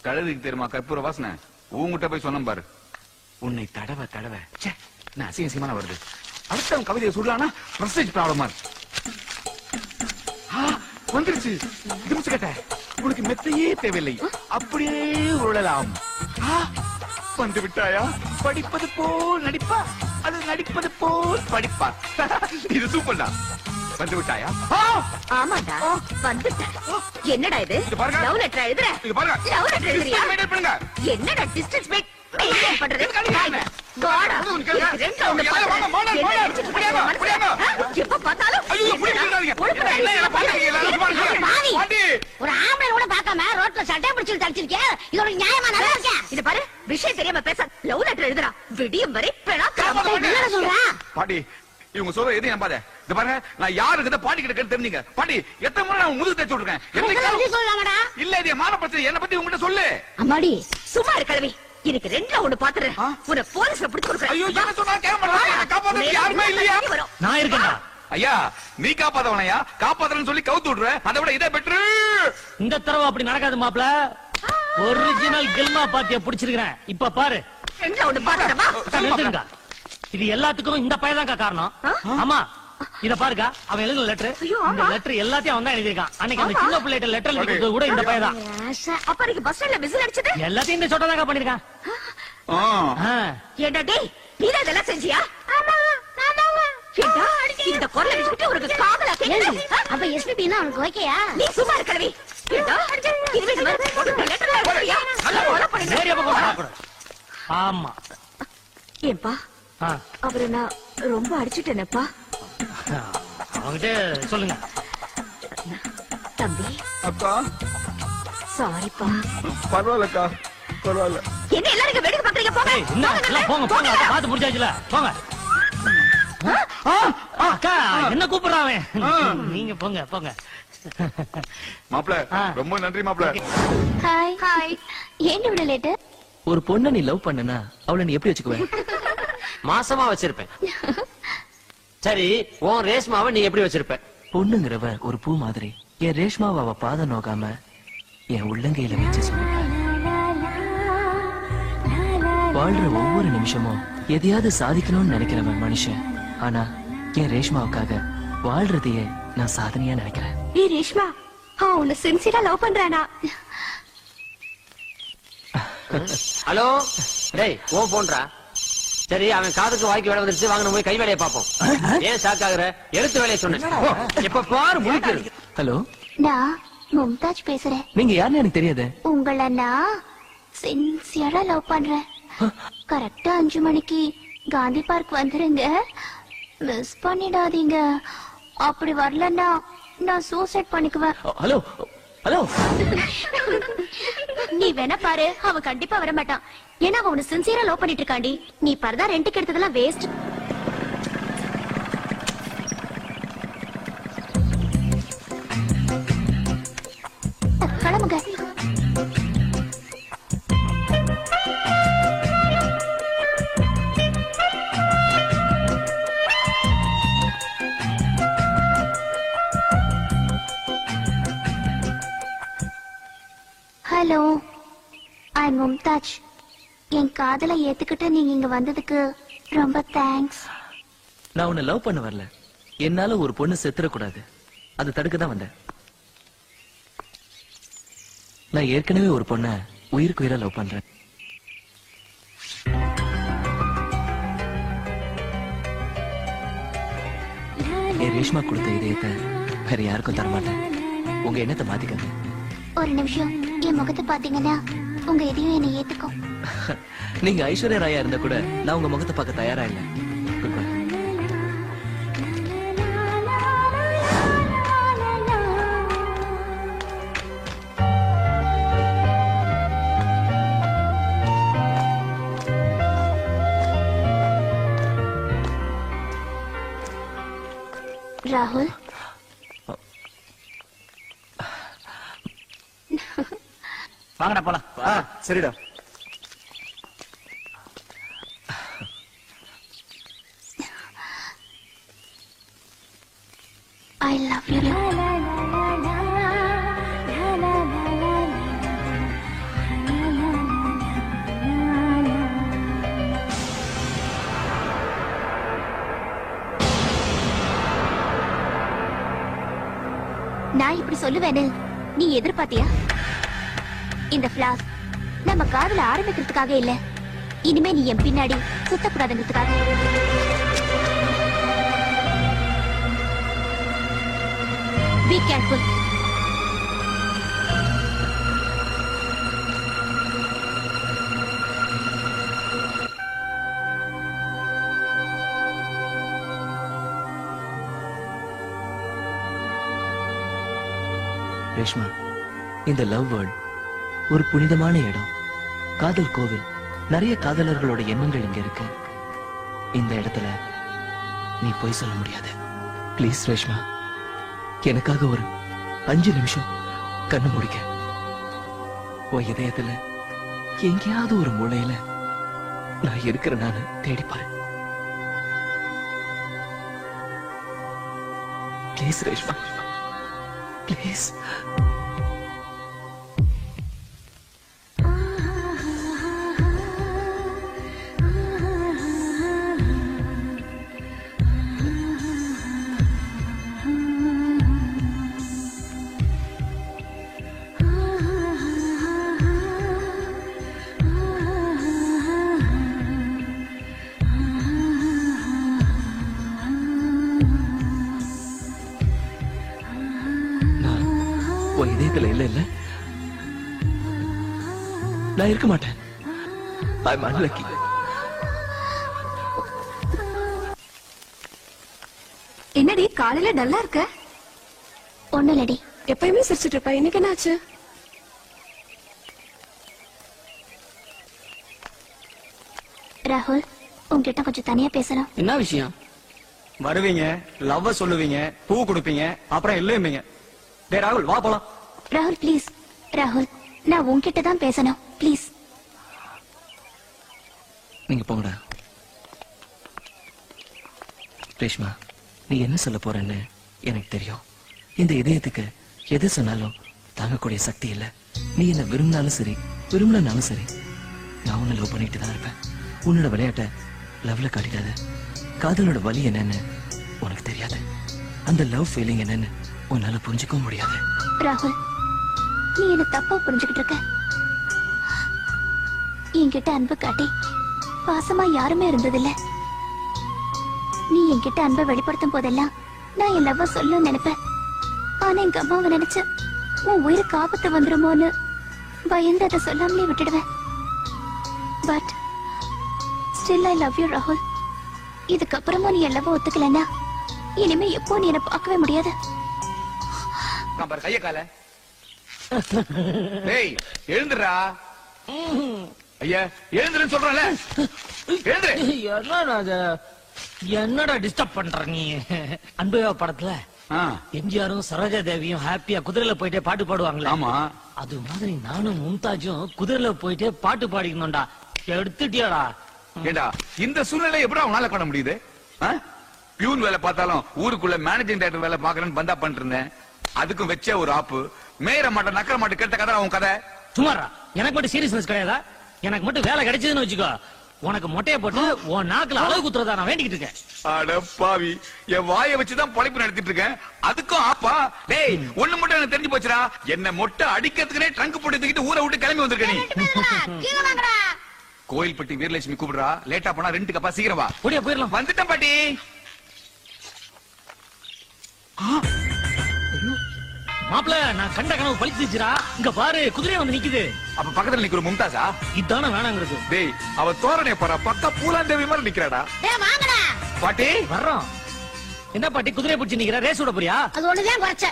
கழுதுக்கு தெரியுமா கற்பூர வாசனை? உங்ககிட்ட போய் சொன்ன பாரு. உன்னை தடவை தடவை நான் அசிங்கமான வருது. அடுத்தவன் கவிதையை சொல்லலாம்னா பிரஸ்டேஜ் ப்ராப்ளமா வந்துருச்சு. கேட்ட உனக்கு மெத்தையே தேவையில்லை, அப்படியே உருளலாம். வந்து விட்டாயா? படிப்பது போல் நடிப்பா, அது நடிப்பது போல் படிப்பா. இது சூப்பர் தான். வந்து விட்டாயா? ஆமாடா வந்துட்டேன். என்னடா இது? லவ் லெட்டர் எழுதுற? இது பாருங்க. Love letter எழுதுறியா? மெயின்டெய்ன் பண்ணுங்க. என்னடா டிஸ்டன்ஸ் மேக் மெயின்டெய்ன் பண்றது? காடா ரெண்டு ரவுண்ட் பாத்து என்ன அடிச்சிட்டு இருக்க மனசு? எப்ப பார்த்தாலும் ஐயோ புடிக்காதீங்க. என்ன பாருங்க. பாவி, ஒரு ஆம்பளை கூட பார்க்காம ரோட்ல சட்டை பிடிச்சு தடிச்சிருக்கே, இது ஒரு நியாயமா? நல்லா இருக்கே. இத பாரு, விஷயம் தெரியாம பேச. லவ் லெட்டர் எழுதுறா, விடியும் வரை பெணா என்ன சொல்ற? பாட்டி இவங்க சொல்ற எதையும் நம்பாத. இந்த பாருங்க, நான் யாருக்கு பாட்டி கிட்ட கேட்டு தெரிஞ்சுங்க. பாட்டி, எத்தனை முறை நான் முதுகு தேய்ச்சி விட்டுருக்கேன். இல்ல, இது மான பிரச்சனை. என்ன பத்தி உங்ககிட்ட சொல்லு. அம்மாடி சும்மா இரு கிழவி. எனக்கு ரெண்டுல ஒண்ணு பாத்துறேன். உன்னை போலீஸ்ல பிடிச்சு கொடுக்குறேன். ஐயோ, என்ன சொன்னா கேட்க மாட்டாங்க. காப்பாத்த யாருமே இல்லையா? நான் இருக்கேன்டா. ஐயா, நீ காப்பாத்தவனையா? காப்பாத்தறன்னு சொல்லி கவுத்து விடுற. அதை விட இதே பெட்ரு. இந்த தடவை அப்படி நடக்காது மாப்ள. ஒரிஜினல் கில்மா பாட்டிய பிடிச்சிருக்கிறேன். இப்ப பாரு. ரெண்டுல ஒண்ணு பாத்துறமா? நிறுத்துங்க. இது எல்லாத்துக்கும் இந்த பையன் தான் காரணம். ஆமா, இத பாருங்க. அவன் எழுதின லெட்டர். இந்த லெட்டர் எல்லாத்தையும் அவன் தான் எழுதிருக்கான். அன்னைக்கு அந்த சின்ன பிள்ளைகிட்ட லெட்டர் எழுதி கொடுத்தது கூட இந்த பையன் தான். அப்ப நீங்க பஸ் ஸ்டாண்ட்ல விசில் அடிச்சது எல்லாத்தையும் இந்த சொட்டை தான் பண்ணிருக்கான். ஏண்டா டேய், நீதான் இதெல்லாம் செஞ்சியா? ஏண்டா, இந்த குரலை வச்சுக்கிட்டு ஒரு காதலா கேக்குது. அப்ப எஸ்பிபினா உனக்கு ஓகேயா? நீ சும்மா இரு கிழவி. ஏண்டா, இதுவே இந்த மாதிரி போட்டு லெட்டர் எழுதியா? நல்லா கொலை பண்ணிடு. நேரா போக. ஆமா. ஏன்பா, அவரை நான் ரொம்ப அடிச்சுட்டேனப்பா. அவங்கிட்ட சொல்லுங்க. தம்பி. அக்கா. சாரிப்பா. பரவாயில்லக்கா, பரவாயில்ல. என்ன எல்லாரும் இங்க வேடிக்கை பாக்குறீங்க? போங்க. போங்க போங்க. பாத்து முடிச்சாச்சுல, போங்க. அக்கா, என்ன கூப்பிடுறான்? நீங்க போங்க போங்க. மாப்ள, ரொம்ப நன்றி மாப்ள. Hi hi. ஏன் இவ்வளவு லேட்? ஒரு பொண்ணை நீ லவ் பண்ணனா அவளை நீ எப்படி வச்சுக்குவ? மாசமா வச்சிருப்பேன். சரி, உன் ரேஷ்மாவை நீ எப்படி வச்சிருப்ப? பொண்ணுங்கிறவ ஒரு பூ மாதிரி. என் ரேஷ்மாவை அவ பாதம் நோகாம என் உள்ளங்கையில வச்சு சொல்லுவேன். வாழ்ற ஒவ்வொரு நிமிஷமும் எதையாவது சாதிக்கணும்னு நினைக்கிறவன் மனுஷன். ஆனா என் ரேஷ்மாவுக்காக வாழ்றதையே நான் சாதனையா நினைக்கிறேன். ஏய் ரேஷ்மா, அவன் உன்னை சின்சியரா லவ் பண்றானா? ஹலோ, டேய், உன் போன்றா? சரி, அவன் காதுக்கு வாய்க்கு வேலை வந்துருச்சு. வாங்க, போய் கை வேலையை பாப்போம். ஏன் ஷாக் ஆகுற? எழுத்து வேலையை சொன்னேன். இப்ப பாரு முழுக்கு. ஹலோ, நான் மும்தாஜ் பேசுறேன். நீங்க யாருன்னு எனக்கு தெரியாது. உங்களை நான் சின்சியரா லவ் பண்றேன். கரெக்டா 5 மணிக்கு காந்தி பார்க் வந்துருங்க. மிஸ் பண்ணிடாதீங்க. அப்படி வரலன்னா நான் சூசைட் பண்ணிக்குவேன். Hello hello. நீ வேணா பாரு, அவன் கண்டிப்பா வர மாட்டான். ஏன்னா அவன் உன்னை சின்சியரா லவ் பண்ணிட்டு இருக்காண்டி. நீ பரதா ரெண்டுக்கு எடுத்ததெல்லாம் வேஸ்ட். கிளம்புங்க. ஹலோ, ஐ மும்தாஜ். என் காதலை ஏத்துக்கிட்டு நீங்க இங்க வந்ததுக்கு ரொம்ப தேங்க்ஸ். நான் உன்னை லவ் பண்ண வரல. என்னால ஒரு பொண்ணு செத்துறக்கூடாது, அது தடுக்க தான் வந்தேன். நான் ஏற்கனவே ஒரு பொண்ண உயிருக்கு உயிரா லவ் பண்றேன். என் ரேஷ்மா கொடுத்த இதயத்தை வேற யாருக்கும் தரமாட்டேன். உங்க எண்ணத்தை மாத்திக்காங்க. ஒரு நிமிஷம், என் முகத்தை பாத்தீங்கன்னா உங்க எதையும் என்னை ஏத்துக்கும். நீங்க ஐஸ்வர்யா ராயா இருந்தா கூட நான் உங்க முகத்தை பார்க்க தயாரா இல்ல. Goodbye. ராகுல், வாங்கடா போலாம். சரிடா. I love you. நான் இப்படி சொல்லுவேன்னு நீ எதிர்பார்த்தியா? இந்த பிளாஸ் நம்ம காதல ஆரம்பிக்கிறதுக்காக இல்ல, இனிமே நீ என் பின்னாடி சுத்தக்கூடாதுங்கிறதுக்காக. Be careful. ரேஷ்மா, இந்த லவ் வேர்ல்ட் ஒரு புனிதமான இடம். காதல் கோவில். நிறைய காதலர்களோட எண்ணங்கள் இங்க இருக்கு. இந்த இடத்துல நீ போய் சொல்ல முடியாது. ப்ளீஸ் ரேஷ்மா, எனக்காக ஒரு 5 நிமிஷம் கண்ணு முடிக்க. உன் இதயத்துல எங்கேயாவது ஒரு மூலையில நான் இருக்கிற நானு தேடிப்பாரு. Please Reshma, please. உன் இதயத்துல இல்ல இல்ல, நான் இருக்க மாட்டேன். I'm unlucky. என்னடி காலையில டல்லா இருக்க? ஒண்ணும் இல்லடி. எப்பயுமே சிரிச்சிட்டு இருப்ப, இன்னைக்கு என்னாச்சு? ராகுல், உங்ககிட்ட கொஞ்சம் தனியா பேசணும். என்ன விஷயம்? வருவீங்க, லவ்வ சொல்லுவீங்க, பூ கொடுப்பீங்க, அப்புறம் இல்லையும்பீங்க. டேய் ராகுல், வா போலாம். ராகுல் ப்ளீஸ். ராகுல், நான் உன்கிட்ட தான் பேசணும் ப்ளீஸ். நீங்க போங்கடா. ரேஷ்மா, நீ என்ன சொல்ல போறன்னு எனக்கு தெரியும். இந்த இதயத்துக்கு எது சொன்னாலும் தாங்கக்கூடிய சக்தி இல்ல. நீ என்ன விரும்பினாலும் சரி, விரும்பலனாலும் சரி, நான் உன்னை லவ் பண்ணிட்டு தான் இருப்பேன். உன்னோட விளையாட்ட லவ்ல காட்டிடாத. காதலோட வலி என்னன்னு உனக்கு தெரியாது. அந்த லவ் ஃபீலிங் என்னன்னு உன்னால புரிஞ்சுக்கவும் முடியாது. ராகுல், நீ என்ன தப்பா புரிஞ்சுக்கிட்டு இருக்க. என்கிட்ட அன்பு காட்டி பாசமா யாருமே இருந்ததில்ல. நீ என்கிட்ட அன்பை வெளிப்படுத்தும் போதெல்லாம் நான் என் லவ்வ சொல்ல நினைப்பேன். ஆனா எங்க அம்மாவை நினைச்சு உன் உயிருக்கு ஆபத்து வந்துருமோன்னு பயந்து அதை சொல்லாமலே விட்டுடுவேன். But still I love you ராகுல். இதுக்கப்புறமா நீ என் லவ்வ ஒத்துக்கலன்னா இனிமே எப்போ நீ என்ன பார்க்கவே முடியாது. கைய கால டேய் எழுந்துடா. ஐயா எழுந்துருன்னு சொல்றேன்ல, எழுந்துரு. என்னடா டிஸ்டர்ப் பண்ற நீ? அன்பையா படத்துல எம்ஜிஆரும் சரோஜா தேவியும் ஹாப்பியா குதிரையில போயிட்டே பாட்டு பாடுவாங்களே, ஆமா, அது மாதிரி நானும் மும்தாஜும் குதிரையில போயிட்டே பாட்டு பாடிக்கணும்டா. எடுத்துட்டியாடா? ஏண்டா இந்த சூழ்நிலை எப்படி அவனால பண்ண முடியுது? பியூன் வேலை பார்த்தாலும் ஊருக்குள்ள மேனேஜிங் டைரக்டர் வேலை பாக்குறேன்னு பந்தா பண்ணிட்டு இருந்தேன். அதுக்கும் வச்ச ஒரு ஆப்பு. மேயற மாட்ட நக்கற மாட்ட கேட்ட கதை அவன் கதை. சுமாரா, எனக்கு மட்டும் சீரியஸ்னஸ் கிடையாதா? எனக்கு மட்டும் வேலை கிடைச்சதுன்னு வச்சுக்கோ, உனக்கு மொட்டையை போட்டு உன் நாக்குல அளவு குத்துறதா நான் வேண்டிக்கிட்டு இருக்கேன். அட பாவி, என் வாயை வச்சுதான் பொழைப்பு நடத்திட்டு இருக்கேன். அதுக்கும் ஆப்பா? டேய் ஒண்ணு மட்டும் எனக்கு தெரிஞ்சு போச்சுடா. என்ன மொட்டை அடிக்கிறதுக்குனே ட்ரங்க் போட்டு தூக்கிட்டு ஊரை விட்டு கிளம்பி வந்திருக்க நீ. கோயில்பட்டி வீரலட்சுமி கூப்பிடுறா. லேட்டா போனா 2 கப்பா சீக்கிரம் வா. ஓடியா போயிடலாம். வந்துட்டேன் பாட்டி. மாப்பிள, நான் கண்ட கனவு பழிச்சுச்சுடா. இங்க பாரு, குதிரையை வந்து நிக்குது. அப்ப பக்கத்துல நிக்கிற மும்தாஜா? இதான வேணாங்கிறது. டேய் அவ தோரணை பாரு, பக்கா பூலாந்தேவி மாதிரி நிக்கிறாடா. பாட்டி வர்றோம். என்ன பாட்டி குதிரையை பிடிச்சு நிக்கிற? ரேஸ் விட போறியா? அது ஒண்ணுதான் குறைச்ச.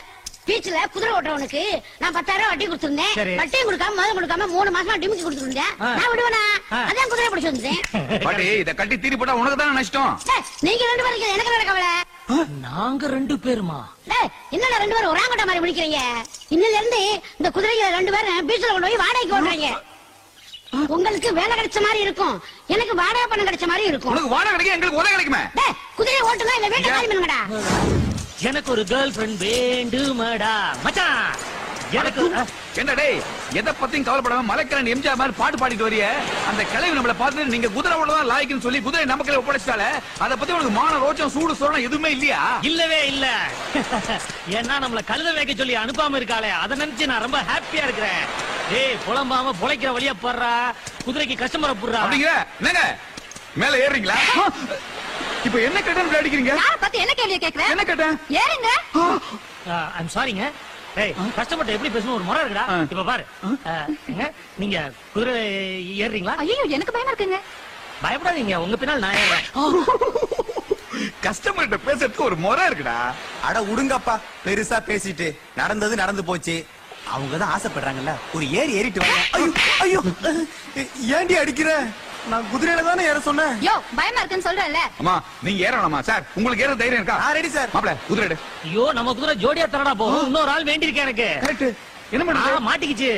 பீச்ல குதிரை ஓட்டுறவனுக்கு நான் 10,000 வட்டி கொடுத்திருந்தேன். வட்டியும் கொடுக்காம முதல் கொடுக்காம 3 மாசமா டிமிக்கி கொடுத்துருந்தேன். நான் விடுவேனா? அதான் குதிரை பிடிச்சு வந்தேன். பாட்டி இத கட்டி தீரி போட்டா உனக்கு தான் நஷ்டம். நீங்க 2 பேருக்கு எனக்கு என்ன கவலை? நாங்க 2 பேருமா? என்ன 2 பேரும் ஒராங்கட்ட மாதிரி முடிக்கிறீங்க? இன்னில இருந்து இந்த குதிரைகளை 2 பேரும் பீச்ல கொண்டு போய் வாடகைக்கு ஓட்டுறீங்க. உங்களுக்கு வேலை கிடைச்ச மாதிரி இருக்கும், எனக்கு வாடகை பணம் கிடைச்ச மாதிரி இருக்கும். உனக்கு வாடகை கிடைக்கும், எங்களுக்கு உதவி கிடைக்குமே. குதிரையை ஓட்டுனா இந்த வீட்டை காலி பண்ணுங்கடா. எனக்கு ஒரு கேர்ள் ஃப்ரெண்ட் வேண்டுமடா மச்சான். எனக்கு என்ன டேய், எதை பத்தியும் கவலைப்படாம மலைக்கரன் எம்ஜிஆர் மாதிரி பாட்டு பாடிட்டு வரிய. அந்த கிழவி நம்மள பார்த்து நீங்க குதிரை ஓடதான் லாய்க்குன்னு சொல்லி குதிரை நமக்கு ஒப்படைச்சால அதை பத்தி உனக்கு மான ரோச்சம் சூடு சோழம் எதுவுமே இல்லையா? இல்லவே இல்ல. ஏன்னா நம்மள கழுத வைக்க சொல்லி அனுப்பாம இருக்காளே, அதை நினைச்சு நான் ரொம்ப ஹாப்பியா இருக்கிறேன். ஏய் புலம்பாம பொழைக்கிற வழியா போடுறா, குதிரைக்கு கஸ்டமரை போடுறா. அப்படிங்கிற என்னங்க மேல ஏறீங்களா? இப்ப என்ன கேட்டேன்னு அடிக்கிறீங்க? யார பத்தி என்ன கேள்வி கேக்குற? என்ன கேட்டேன்? ஏறுங்க. ஐம் சாரிங்க. ஏய் கஸ்டமர்ட்ட எப்படி பேசணும் ஒரு முறை இருக்குடா. இப்ப பாரு, நீங்க குதிரை ஏறுறீங்களா? ஐயோ எனக்கு பயமா இருக்குங்க. பயப்படாதீங்க, உங்க பின்னால் நான் ஏறுறேன். கஸ்டமர்கிட்ட பேசுறதுக்கு ஒரு முறை இருக்குடா. அட உடுங்கப்பா, பெருசா பேசிட்டு நடந்தது நடந்து போச்சு. அவங்கதான் ஆசைப்படுறாங்கல்ல, ஒரு ஏறிட்டு வாங்க. ஐயோ ஐயோ, ஏண்டி அடிக்கிற? நான் குதிரையில தானே ஏற சொன்னேன். யோ பயமா இருக்குன்னு சொல்றேன்ல. அம்மா நீங்க ஏறணுமா சார்? உங்களுக்கு ஏற தைரியம் இருக்கா? Ready sir. மாப்ள குதிரை எடு. ஐயோ நம்ம குதிரை ஜோடியா தரடா போகும். இன்னொரு ஆள் வேண்டி இருக்கேன் எனக்கு. கரெக்ட். என்ன பண்றது? மாட்டிக்கிச்சு.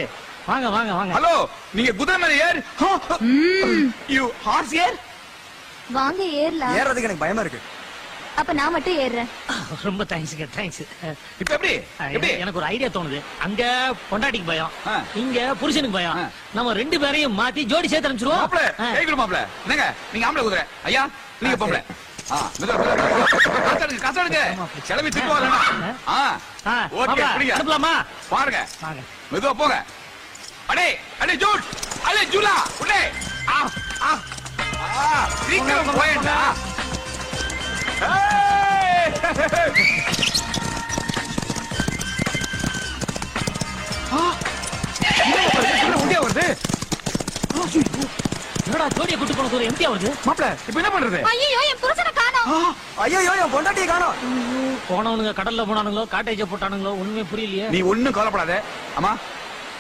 வாங்க வாங்க வாங்க. ஹலோ நீங்க குதிரை மேல ஏறு. யூ ஹார்ஸ் ஏர். வாங்க ஏறலாம். ஏறதுக்கு எனக்கு பயமா இருக்கு. அப்ப நான் மட்டும் ஏறுறேன். ரொம்ப தேங்க்ஸ்ங்க தேங்க்ஸ். இப்ப எப்படி? எப்படி? எனக்கு ஒரு ஐடியா தோணுது. அங்க பொண்டாட்டிக்கு பயம், இங்க புருஷனுக்கு பயம். நம்ம ரெண்டு பேரையும் மாத்தி ஜோடி சேர்த்து அனுப்பிச்சிருவோம். மாப்ள ஏய் மாப்ள என்னங்க நீங்க ஆம்பளை குதிரை ஐயா நீங்க பொம்பளை. காசாடுங்க கிளம்பி திரும்ப வரணும். ஓகே அனுப்பலாமா? பாருங்க மெதுவா போங்க. அடே அடே ஜூட் அடே ஜூலா உடனே சீக்கிரம் போயேண்டா. உண்டியா வருது. என்னடா ஜோடியை கூட்டு போன தூரம் எம்டியா வருது. மாப்ள இப்ப என்ன பண்றது? ஐயோ என் புருஷனை காணோம். ஐயோ என் பொண்டாட்டியை காணோம். போனவனுங்க கடல்ல போனானுங்களோ காட்டேஜ போட்டானுங்களோ ஒண்ணுமே புரியலையே. நீ ஒண்ணும் கவலைப்படாத. அம்மா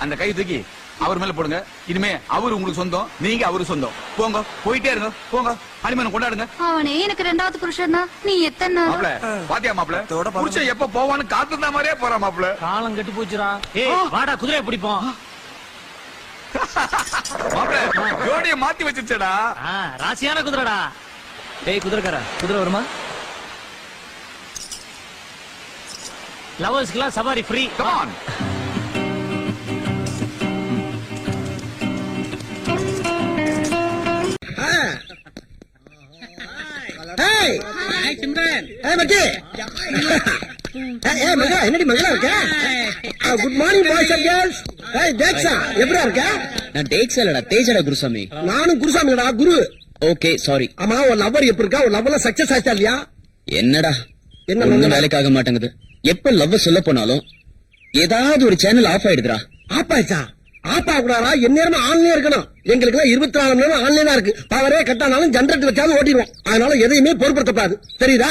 அந்த கை தூக்கி அவர் மேல போடுங்க. இனிமே அவரு உங்களுக்கு சொந்தம், நீங்க அவரு சொந்தம். போங்க போயிட்டே இருங்க. போங்க ஹனிமூன் கொண்டாடுங்க. அவனே எனக்கு ரெண்டாவது புருஷன் தான். நீ எத்தனை மாப்ள பாத்தியா மாப்ள புருஷன் எப்ப போவான்னு காத்துந்த மாதிரியே போறா மாப்ள. காலம் கெட்டு போச்சுடா. ஏய் வாடா குதிரையை பிடிப்போம். மாப்ள ஜோடியை மாத்தி வச்சிருச்சடா. ராசியான குதிரைடா. டேய் குதிரைக்காரா குதிரை வருமா? லவர்ஸ்க்குலாம் சவாரி free. Come on. Hey! Hi, Simran. Hey, Mati. Hey, Maga, என்னடி மகளா இருக்க? Good morning, boys and girls. Hey, Deksa, எப்படிடா இருக்க? நான் டேக்ஸ் இல்லடா தேஜடா குருசாமி. நானும் குருசாமிடா குரு. Okay sorry. ஆமா ஒரு லவர் எப்படி இருக்கா? ஒரு லவ்ல சக்சஸ் ஆச்சா இல்லையா? என்னடா ஒண்ணும் வேலைக்காக மாட்டேங்குது. எப்ப லவ் சொல்ல போனாலும் ஏதாவது ஒரு சேனல் ஆஃப் ஆயிடுதுடா. ஆப் ஆயிச்சா? ஆப் ஆகக்கூடாதா? எந்நேரமும் ஆன்லைன் இருக்கணும். எங்களுக்கு 24 மணி நேரம் ஆன்லைனா இருக்கு. பவரே கட்டானாலும் ஜெனரேட்டர் வச்சாலும் ஓட்டிடுவோம். அதனால எதையுமே பொருட்படுத்தக்கூடாது. தெரியுதா?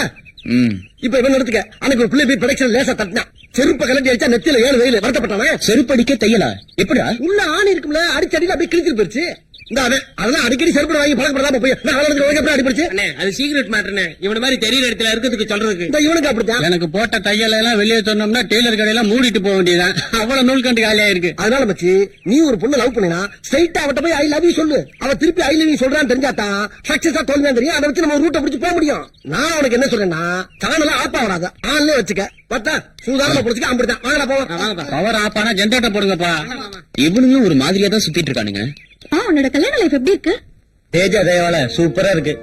இப்ப இவன் எடுத்துக்க. அன்னைக்கு ஒரு பிள்ளை போய் ப்ரொடக்ஷன் லேசா தட்டினா செருப்ப கலட்டி அடிச்சா நெத்தியில 7 வெயில் வருத்தப்பட்டானே. செருப்படிக்க தையலா? எப்படா? உள்ள ஆணி இருக்கும்ல அடிச்சடியில அப்படியே கிழிச்சிட்டு போயிருச்சு. இந்த அதெல்லாம் அடிக்கடி செருப்பு வாங்கி பழக்கப்படாம போய் எப்படி அடிப்படிச்சு. அது சீக்ரெட் மேட்டர்னே. இவன மாதிரி தெரியற இடத்துல இருக்கிறதுக்கு சொல்றதுக்கு. இந்த இவனுக்கு அப்படித்தான். எனக்கு போட்ட தையல எல்லாம் வெளியே சொன்னோம்னா டெய்லர் கடையெல்லாம் மூடிட்டு போக வேண்டியதான். அவ்வளவு நூல் கண்டு காலியா இருக்கு. அதனால மச்சி நீ ஒரு பொண்ணு லவ் பண்ணினா ஸ்ட்ரைட்டா அவட்ட போய் ஐ லவ் யூ சொல்லு. அவ திருப்பி ஐ லவ் யூ சொல்றான்னு தெரிஞ்சாதான் சக்சஸா தோல்வியா தெரியும். அதை வச்சு நம்ம ரூட்டை பிடிச்சு போக முடியும். நான் உனக்கு என்ன சொல்றேன்னா சேனல ஆப்பா வராது ஆன்லயே வச்சுக்க. பார்த்தா சூதாரமா பிடிச்சிக்க. அப்படிதான் வாங்கடா போவோம். பவர் ஆப்பானா ஜென்ரேட்டர் போடுங்கப்பா. இவனுங்க ஒரு மாதிரியா தான் சுத்திட்டு இருக்கானுங்க. உன்னோட கல்யாண லைஃப் எப்படி இருக்கு? தேஜா தயவால சூப்பரா இருக்கு.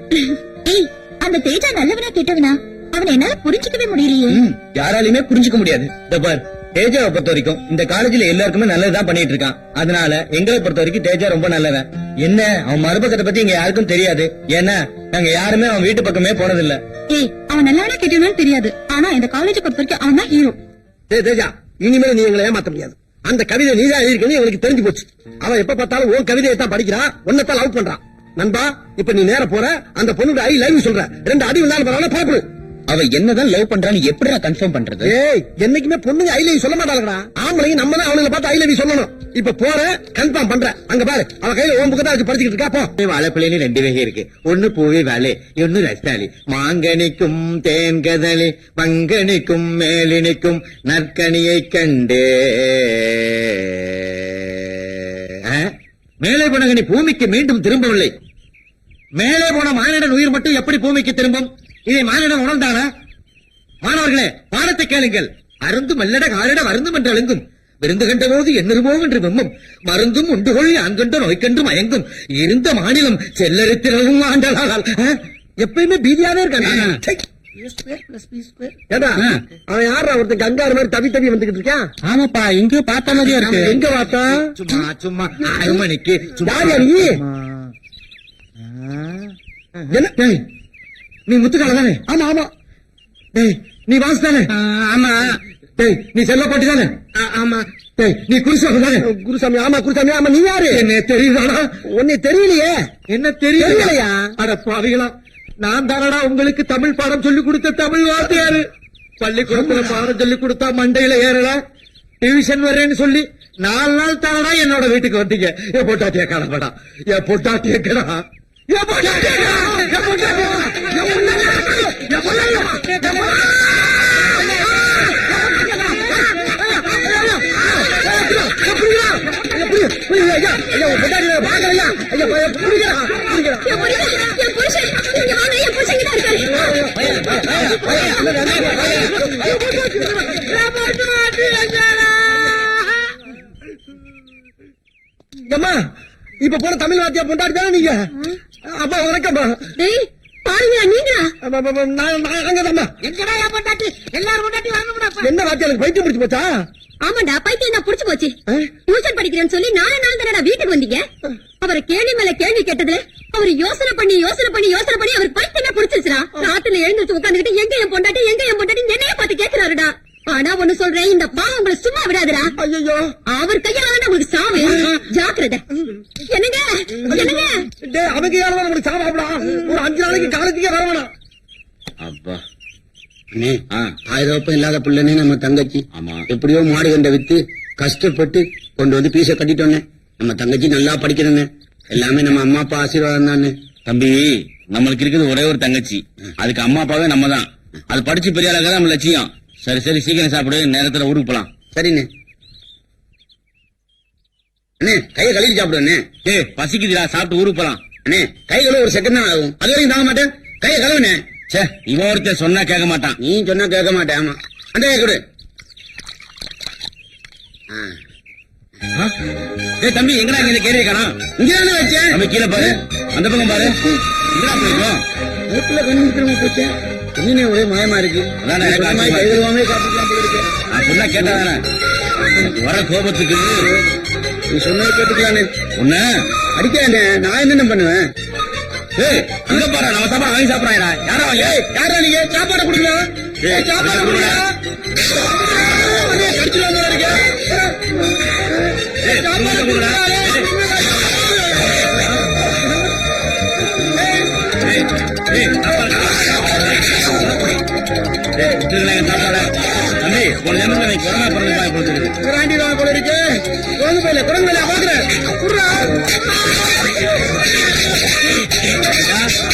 ஏய் அந்த தேஜா நல்லவனா கெட்டவனா? அவனை என்னால புரிஞ்சிக்கவே முடியலையே. யாராலையுமே புரிஞ்சுக்க முடியாது. பார் தேஜாவை பொறுத்த வரைக்கும் இந்த காலேஜ்ல எல்லாருக்குமே நல்லதுதான் பண்ணிட்டு இருக்கான். அதனால எங்களை பொறுத்த வரைக்கும் தேஜா ரொம்ப நல்லவன். என்ன அவன் மறுபக்கத்தை பத்தி இங்க யாருக்கும் தெரியாது. ஏன்னா நாங்க யாருமே அவன் வீட்டு பக்கமே போனதில்ல. ஏய் அவன் நல்லவனா கெட்டவனான்னு தெரியாது. ஆனா இந்த காலேஜ் பொறுத்த வரைக்கும் அவன் தான் ஹீரோ. தேஜா இனிமேல் நீ எங்களை ஏமாத்த முடியாது. அந்த கவிதை நீதான் எழுதிருக்கணும் எனக்கு தெரிஞ்சு போச்சு. அவன் எப்ப பார்த்தாலும் உன் கவிதையை தான் படிக்கிறான். ஒன்னதான் லவ் பண்றான். நண்பா இப்ப நீ நேர போற அந்த பொண்ணுட ஐ லவ் யூ சொல்ற. 2 அடி வந்தாலும் பரவாயில்ல பாப்பு. அவ என்னதான் லவ் பண்றான்னு எப்படிடா கன்ஃபார்ம் பண்றது? ஏய் என்னைக்குமே பொண்ணுங்க ஐ லவ் யூ சொல்ல மாட்டாங்கடா. ஆம்பளைங்க நம்ம தான் அவங்கள பார்த்து ஐ லவ் யூ சொல்லணும். இப்ப போற கன்ஃபார்ம் பண்ற. அங்க பாரு அவ கையில ஓம் புக்கதா வச்சு படிச்சுக்கிட்டு இருக்கா. போ. வாழைப்பிள்ளையில 2 வகை இருக்கு. ஒன்னு பூவே வாழை, ஒன்னு ரஸ்தாலி. மாங்கனிக்கும் தேன்கதலி பங்கனிக்கும் மேலினிக்கும் நற்கனியை கண்டே. மேலே போனகனி பூமிக்கு மீண்டும் திரும்பவில்லை. மேலே போன மானிடன் உயிர் மட்டும் எப்படி பூமிக்கு திரும்பும்? இதை மானிடன் உணர்ந்தானா? மாணவர்களே பாடத்தை கேளுங்கள். அருந்தும் அல்லட காலிட வருந்தும் என்று அழுங்கும். விருந்து கண்ட போது என்னருமோ என்று வெம்மம். மருந்தும் உண்டுகொள் அங்கண்ட நோய்கண்டு மயங்கும். இருந்த மாநிலம் செல்லரித்திரவும் ஆண்டலால். எப்பயுமே பீதியாவே இருக்கான். அவன் யாரா ஒருத்தன் கங்காரு மாதிரி தவி தவி வந்துகிட்டு இருக்கான். ஆமாப்பா இங்க பார்த்த மாதிரியா இருக்கு. எங்க பார்த்தா? சும்மா சும்மா 6 மணிக்கு நீ என்ன நீ முத்துக்கால தானே? ஆமா ஆமா. டேய் நீ வாசு தானே? ஆமா. டேய் நீ செல்ல போட்டி தானே? ஆமா. டேய் நீ குருசாமி தானே? குருசாமி ஆமா குருசாமி ஆமா. நீ யாரு? என்ன தெரியுதாடா? உன்னை தெரியலையே. என்ன தெரியலையா? அட பாவிகளா நான் தானடா உங்களுக்கு தமிழ் பாடம் சொல்லி கொடுத்த தமிழ் வாத்தியாரு. பள்ளிக்கூடத்துல பாடம் சொல்லி கொடுத்தா மண்டையில ஏறல. டிவிஷன் வரேன்னு சொல்லி 4 நாள் தானடா என்னோட வீட்டுக்கு வந்தீங்க. என் பொட்டாட்டிய கடப்படா, என் பொட்டாட்டிய கடா. இப்ப போன தமிழ் வாத்தியா பொண்டாடி தானே நீங்க? அப்பா வணக்கம்மா. என்ன வாத்தியா எனக்கு பைத்தியம் பிடிச்சு போச்சா? ஆமாண்டா, பைத்தியம் தான் புடிச்சு போச்சு. டியூஷன் படிக்கிறேன்னு சொல்லி 4 நாள் தானடா வீட்டுக்கு வந்தீங்க. அவரை கேள்வி மேல கேள்வி கேட்டதுல அவரு யோசனை பண்ணி அவர் பைத்தியமே புடிச்சிருச்சுடா. ராத்திரில எழுந்திருச்சு உட்காந்துக்கிட்டு எங்க என் பொண்டாட்டி என்னைய பார்த்து கேட்கிறாருடா. ஆனா ஒண்ணு சொல்றேன், இந்த பாவம் உங்களை சும்மா விடாதுடா. ஐயோ, அவர் கையால உங்களுக்கு சாவு. ஜாக்கிரதை. என்னங்க அவங்க கையால உங்களுக்கு சாவாடா. ஒரு 5 நாளைக்கு காலேஜுக்கே வரவேணா. அப்பா 1000 இல்லாத பிள்ளைன்னு நம்ம தங்கச்சி. ஆமா, எப்படியோ மாடு கண்ட வித்து கஷ்டப்பட்டு கொண்டு வந்து பீஸ கட்டிட்டோன்னே. நம்ம தங்கச்சி நல்லா படிக்கிறேன்னு எல்லாமே நம்ம அம்மா அப்பா ஆசீர்வாதம் தானே. தம்பி, நம்மளுக்கு இருக்குது ஒரே ஒரு தங்கச்சி, அதுக்கு அம்மா அப்பாவே நம்ம தான். அது படிச்சு பெரிய ஆளாக நம்ம லட்சியம். சரி சரி, சீக்கிரம் சாப்பிடு, நேரத்துல ஊருக்கு போலாம். சரிண்ணே. அண்ணே, கையை கழுவி சாப்பிடுவேண்ணே. பசிக்குதுடா, சாப்பிட்டு ஊருக்கு போலாம். அண்ணே, கை கழுவ ஒரு செகண்ட் தான் ஆகும். அது வரைக்கும் தாங்க மாட்டேன். கையை கழுவுனே. சே, இவன் ஒருத்தர் சொன்னா கேட்க மாட்டான். நீ சொன்னா கேட்க மாட்டேன். ஆமா, அந்த கை கொடு. தம்பி, எங்கடா இங்க கேள்வி காணோம்? இங்கதானே வச்சேன். நம்ம கீழே பாரு, அந்த பக்கம் பாரு. எங்கடா போயிருக்கோம்? வீட்டுல கண்டுபிடிக்கிறவங்க போச்சேன். இன்னும் ஒரே மயமா இருக்கு. சொன்னா கேட்டாதானே வர கோபத்துக்கு. நீ சொன்னதை கேட்டுக்கலானே. உன்ன அடிக்காண்டே, நான் என்னென்ன பண்ணுவேன்? அங்க பாரு, நம்ம சாப்பாடு வாங்கி சாப்பிடறாங்கடா. யாரா நீங்க சாப்பாடு கொடுக்கலாம்? சாப்பாடு கொடுக்கலாம். தம்பி, ஒரு ஜனங்களை கொரோனா பிறந்து போல இருக்கு. குரங்கு பாக்குறேன்.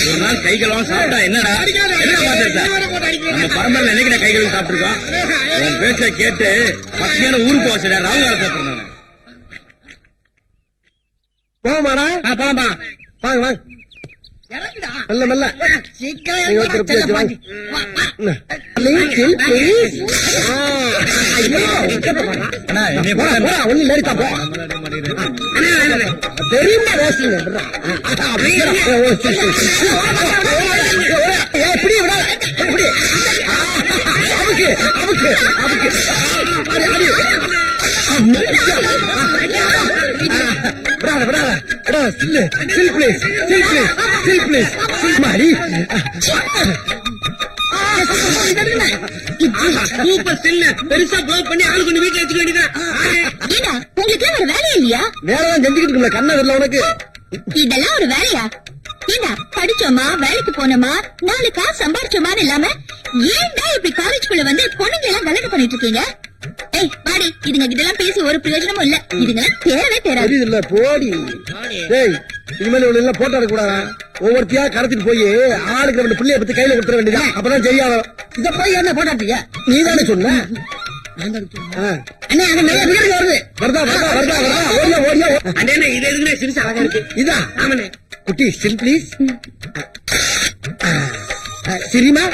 ஒரு நாள் கைகளும் சாப்பிட்டா என்னடா என்ன பார்த்துட்டா? நம்ம பரம்பரை நினைக்கிற கைகளும் சாப்பிட்டுருக்கோம். உன் பேச்ச கேட்டு பத்தியான ஊருக்கு வச்சுடா. ராகுகால சாப்பிடுறாங்க. போமாடா, போமா வாங்க வாங்க. மெல்ல மெல்ல. பெருசா ப்ளோ பண்ணி ஆளு கொண்டு வீட்டுல வச்சுக்க வேண்டியதான். உங்களுக்கு வேற வேலையா இல்லையா? வேறதான் செஞ்சுக்கிட்டு இருக்கல. கண்ணா வரல உனக்கு. இதெல்லாம் ஒரு வேலையா? ஏண்டா படிச்சோமா, வேலைக்கு போனோமா, 4 காசு சம்பாரிச்சோமான்னு இல்லாம ஏன்டா இப்படி காலேஜ்குள்ள வந்து பொண்ணுங்க எல்லாம் கலக்க பண்ணிட்டு இருக்கீங்க? ஏய் பாடி, இதுங்க கிட்ட பேசி ஒரு பிரயோஜனமும் இல்ல. இதுங்க தேரவே தேராது. இல்ல போடி. ஏய், இனிமேல் இவ்வளவு எல்லாம் போட்டோ எடுக்க கூடாதா? ஒவ்வொருத்தியா கடத்திட்டு போய் ஆளுக்கு 2 பிள்ளைய பத்தி கையில கொடுத்துட வேண்டியதா? அப்பதான் சரியாத. இத போய் என்ன போட்டாட்டியா? நீ தானே சொன்ன. அண்ணே, அங்க நிறைய வீடு வருது. வருதா வருதா வருதா வருதா. ஓடியா ஓடியா. அண்ணே, இது எதுக்குண்ணே சிறுசு அழகா இருக்கு? இதா? ஆமாண்ணே. குட்டி ஸ்டில் பிளீஸ். சரிமா?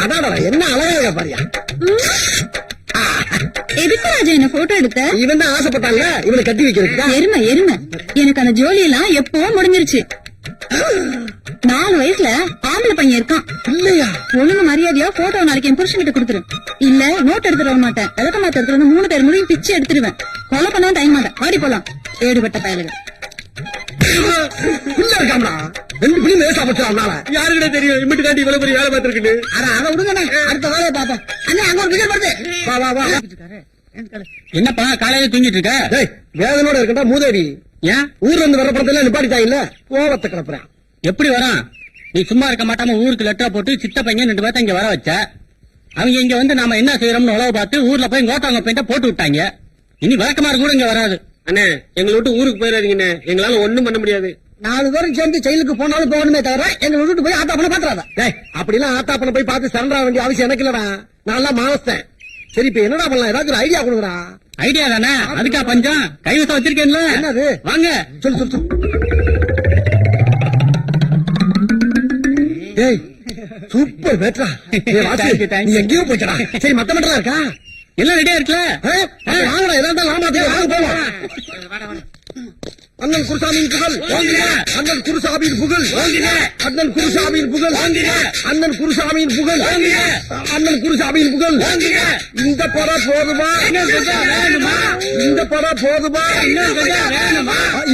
அடாடா, என்ன அழகா இருக்கா பாரியா. எதுக்கு ராஜா என்ன போட்டோ எடுத்த? இவன் தான் ஆசைப்பட்டாங்க இவனை கட்டி வைக்கிறதுக்கா? எருமை எனக்கு அந்த ஜோலி எல்லாம் எப்போ முடிஞ்சிருச்சு. 4 வயசுல ஆம்பளை பையன் இருக்கான். இல்லையா? ஒழுங்கு மரியாதையா போட்டோ நாளைக்கு என் புருஷன் கிட்ட கொடுத்துரு. இல்ல நோட் எடுத்துட்டு வர மாட்டேன். விளக்க மாத்த எடுத்துட்டு வந்து 3 பேர் முடியும் பிச்சு எடுத்துருவேன். கொலை பண்ணவும் டைம் மாட்டேன். ஆடி போலாம். ஏடுபட்ட பயலுங்க. இருக்காங்களா? 2 பிள்ளைங்க லேசா பச்சாங்க. யாருக்கிட்ட தெரியும் இம்பிட்டு காட்டி இவ்வளவு பெரிய வேலை பார்த்திருக்கு? அதை விடுங்க, அடுத்த வேலையை பாப்போம். அண்ணே, அங்க ஒரு பிகர் வருது. வா வா வா. என்னப்பா காலையில தூங்கிட்டு இருக்க? வேதனோட இருக்கா மூதேவி? ஏன் ஊர்ல இருந்து வர படத்துல நிப்பாட்டிட்டா இல்ல? கோவத்தை கிளப்புறேன். எப்படி வரான்? நீ சும்மா இருக்க மாட்டாம ஊருக்கு லெட்டர் போட்டு சித்த பையன் 2 பேர்த்த இங்க வர வச்ச. அவங்க இங்க வந்து நாம என்ன செய்யறோம்னு உழவு பார்த்து ஊர்ல போய் கோட்டாங்க பெயிண்ட போட்டு விட்டாங்க. இனி வழக்கமாறு கூட இங்க வராது. அண்ணே, எங்களை விட்டு ஊருக்கு போயிடாதீங்கண்ணே. எங்களால ஒண்ணும் பண்ண முடியாது. 4 பேரும் சேர்ந்து ஜெயிலுக்கு போனாலும் போகணுமே தவிர எங்க விட்டுட்டு போய் ஆத்தா பண்ண பாத்துறாத. அப்படிலாம் ஆத்தா பண்ண போய் பார்த்து சரண்டா வேண்டிய அவசியம் எனக்கு இல்லடா. நான் மாவஸ்தேன். சரி இப்ப என்னடா பண்ணலாம், ஏதாவது ஒரு ஐடியா கொடுக்குறா. ஐடியா தானே, அதுக்கா பஞ்சம். கைவசம் வச்சிருக்கேன்ல. என்னது? வாங்க சொல்லு. ஏய் சூப்பர் பேட்டரா. நீ எங்கேயோ போயிட்டா. சரி மத்த மட்டும் இருக்கா? எல்லாம் ரெடியா இருக்குல்ல? வாங்கடா, ஏதாவது வாங்க போவோம். அண்ணன் குருசாமியின் புகழ், அண்ணன் குருசாமியின் புகழ், அண்ணன் குருசாமியின் புகழ், அண்ணன் குருசாமியின் புகழ், அண்ணன் குருசாமியின் புகழ். இந்த படம் போதுமா? இந்த படம் போதுமா?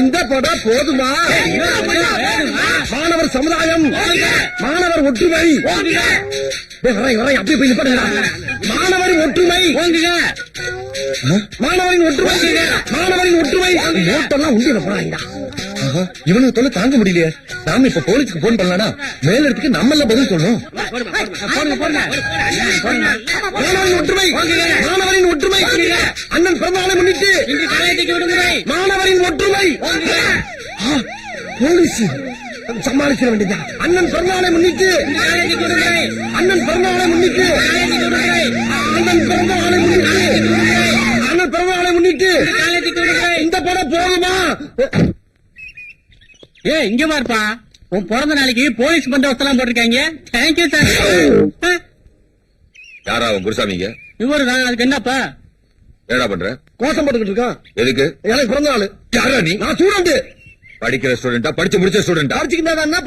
இந்த படம் போதுமா? மாணவர் சமுதாயம், மாணவர் ஒற்றுமை. அப்படி போய் நிப்பாட்டுங்களா? மாணவரின் ஒற்றுமை, மாணவரின் ஒற்றுமை, மாணவரின் ஒற்றுமை. நோட்டெல்லாம் உண்டியில போறாங்க. இவனுக்கு தொல்லை தாங்க முடியலையே. நாம இப்ப போலீஸ்க்கு போன் பண்ணலாம்னா மேல இடத்துக்கு நம்ம எல்லாம் பதில் சொல்லணும். மாணவரின் ஒற்றுமை, மாணவரின் ஒற்றுமை. அண்ணன் பிறந்தநாளை முன்னிட்டு மாணவரின் ஒற்றுமை. போலீஸ் சமாளிச்சிட வேண்டியதா. அண்ணன் பிறந்தநாளை முன்னிட்டு, அண்ணன் பிறந்தநாளை முன்னிட்டு, அண்ணன் பிறந்தநாளை முன்னிட்டு, அண்ணன் பிறந்தநாளை முன்னிட்டு இந்த படம் போதுமா? இங்க பாருப்பா, உன் பிறந்த நாளைக்கு போலீஸ் பந்தோபஸ்தெல்லாம் போட்டிருக்காங்க. Thank you sir. யாரா அவன் குருசாமிங்க? இவரு தான். அதுக்கு என்னப்பா? என்னடா பண்ற? கோஷம் போட்டுக்கிட்டு இருக்கான். எதுக்கு? எனக்கு பிறந்த நாள். யாரா நீ? நான் ஸ்டூடெண்ட். படிக்கிற ஸ்டூடெண்டா? படிச்சு முடிச்ச ஸ்டூடெண்டா?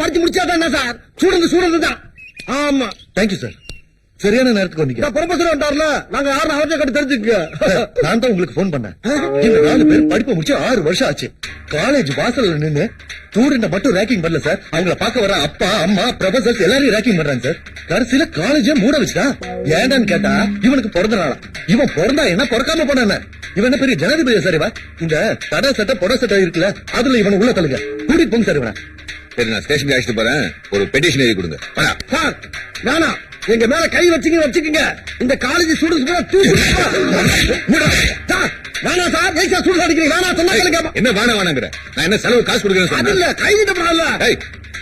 படிச்சு முடிச்சாதான் சார். ஸ்டூடெண்ட் தான். ஆமா. Thank you sir. சரியான நேரத்துக்கு வந்தீங்க. ப்ரொஃபசர் வந்தார்ல, நாங்க யாரும் அவர்கிட்ட கட்டு தெரிஞ்சுக்க. நான் தான் உங்களுக்கு போன் பண்ணேன். இந்த 4 பேர் படிப்பு முடிச்சு 6 வருஷம் ஆச்சு. காலேஜ் வாசல்ல நின்னு ஸ்டூடெண்ட மட்டும் ரேக்கிங் பண்ணல சார். அவங்கள பார்க்க வர அப்பா அம்மா ப்ரொஃபசர்ஸ் எல்லாரையும் ரேக்கிங் பண்றாங்க சார். கடைசியில காலேஜே மூட வச்சுட்டா. ஏண்டான்னு கேட்டா இவனுக்கு பிறந்த நாளா. இவன் பிறந்தா என்ன, பிறக்காம போன இவன் என்ன பெரிய ஜனாதிபதி சார்? இவன் இந்த தடை சட்டை புட சட்டை இருக்குல்ல, அதுல இவன் உள்ள தள்ளுங்க. கூட்டிட்டு போங்க சார் இவனை. சரி நான் ஸ்டேஷனுக்கு அழைச்சிட்டு போறேன். ஒரு பெட்டிஷன் எழுதி கொடுங்க. சார் வேணா, எங்க மேல கை வச்சுக்கீங்க. இந்த காலேஜ் ஸ்டூடெண்ட்ஸ் வேணா சார். ஏன் சார் ஸ்டூடெண்ட் அடிக்கிறீங்க? வேணா சொன்னா என்ன வேணாங்கிற? நான் என்ன செலவு காசு கொடுக்கறேன்? இல்ல, கை விட்டப்படல.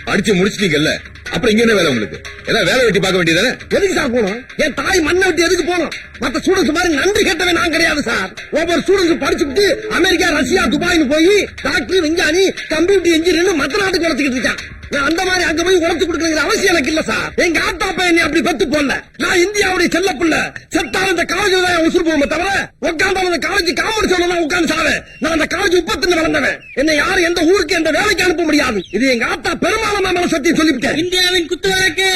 படிச்சு முடிச்சிட்டீங்கல்ல, அப்புறம் இங்க என்ன வேலை உங்களுக்கு? ஏதாவது வேலை வெட்டி பார்க்க வேண்டியதானே? எதுக்கு சார் போனோம்? என் தாய் மண்ணை விட்டு எதுக்கு போனோம்? மத்த ஸ்டூடெண்ட்ஸ் மாதிரி நன்றி கேட்டவன் நான் கிடையாது சார். ஒவ்வொரு ஸ்டூடெண்ட்ஸ் படிச்சுட்டு அமெரிக்கா, ரஷ்யா, துபாய்னு போய் டாக்டர், விஞ்ஞானி, கம்ப்யூட்டர் இன்ஜினியர் மத்த நாட்டுக்கு வளர்த்துக்கிட்டு இருக்கான். நான் அந்த மாதிரி அங்க போய் உழைச்சு கொடுக்கணுங்கிற அவசியம் எனக்கு இல்ல சார். எங்க ஆத்தா பையன் அப்படி பெத்து போடல. நான் இந்தியாவுடைய செல்ல பிள்ளை. செத்தாலும் இந்த காலேஜ் தான் உசுறு போவோமே தவிர உட்காந்தாலும் இந்த காலேஜ் காமெடி சொல்லலாம் உட்காந்து சாவே. நான் அந்த காலேஜ் உப்பத்துன்னு வளர்ந்தவன். என்ன யாரும் எந்த ஊருக்கு எந்த வேலைக்கு அனுப்ப முடியாது. இது எங்க ஆத்தா பெருமாளமா மேல சத்தி சொல்லிவிட்டேன். இந்தியாவின் குத்து விளக்கு,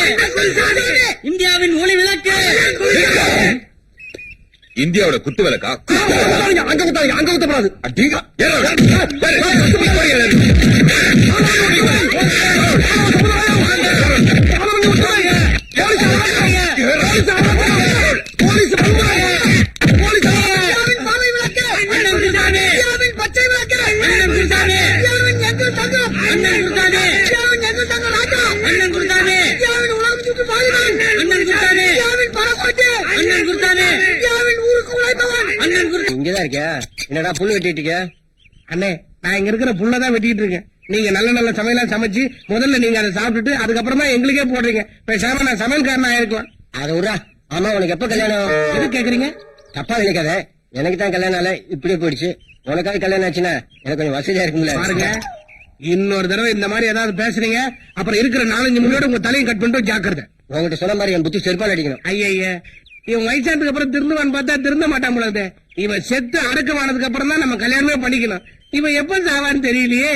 இந்தியாவின் ஒளி விளக்கு. இந்தியாவோட குத்து விளக்கா? அங்க குத்தப்படாது. இங்கதான் இருக்கியா? என்னடா புல்லு வெட்டிட்டு? அண்ணே, நான் இங்க இருக்கிற புல்லதான் வெட்டிட்டு இருக்கேன். நீங்க நல்ல நல்ல சமையலா சமைச்சு முதல்ல நீங்க அதை சாப்பிட்டுட்டு அதுக்கப்புறம் தான் எங்களுக்கே போடுறீங்க. பேசாம நான் சமையல்காரனா இருக்கலாம். அது விட்றா. ஆமா, உனக்கு எப்ப கல்யாணம்? எது கேக்குறீங்க? தப்பா நினைக்காத. எனக்கு தான் கல்யாணம் ஆல இப்படியே போயிடுச்சு. உனக்காக கல்யாணம் ஆச்சுன்னா எனக்கு கொஞ்சம் வசதியா இருக்குங்களா? பாருங்க, இன்னொரு தடவை இந்த மாதிரி ஏதாவது பேசுறீங்க, அப்புறம் இருக்கிற 4-5 முன்னோட உங்க தலையை கட் பண்ணிட்டு ஜாக்கிரதை. உங்ககிட்ட சொன்ன மாதிரி என் புத்தி செருப்பால் அடிக்கணும். ஐயா, இவன் வயசானதுக்கு அப்புறம் திருந்துவான்னு பார்த்தா திருந்த மாட்டான் போலது. இவன் செத்து அடக்கமானதுக்கு அப்புறம் தான் நம்ம கல்யாணமே பண்ணிக்கணும். இவன் எப்ப சாவான்னு தெரியலையே.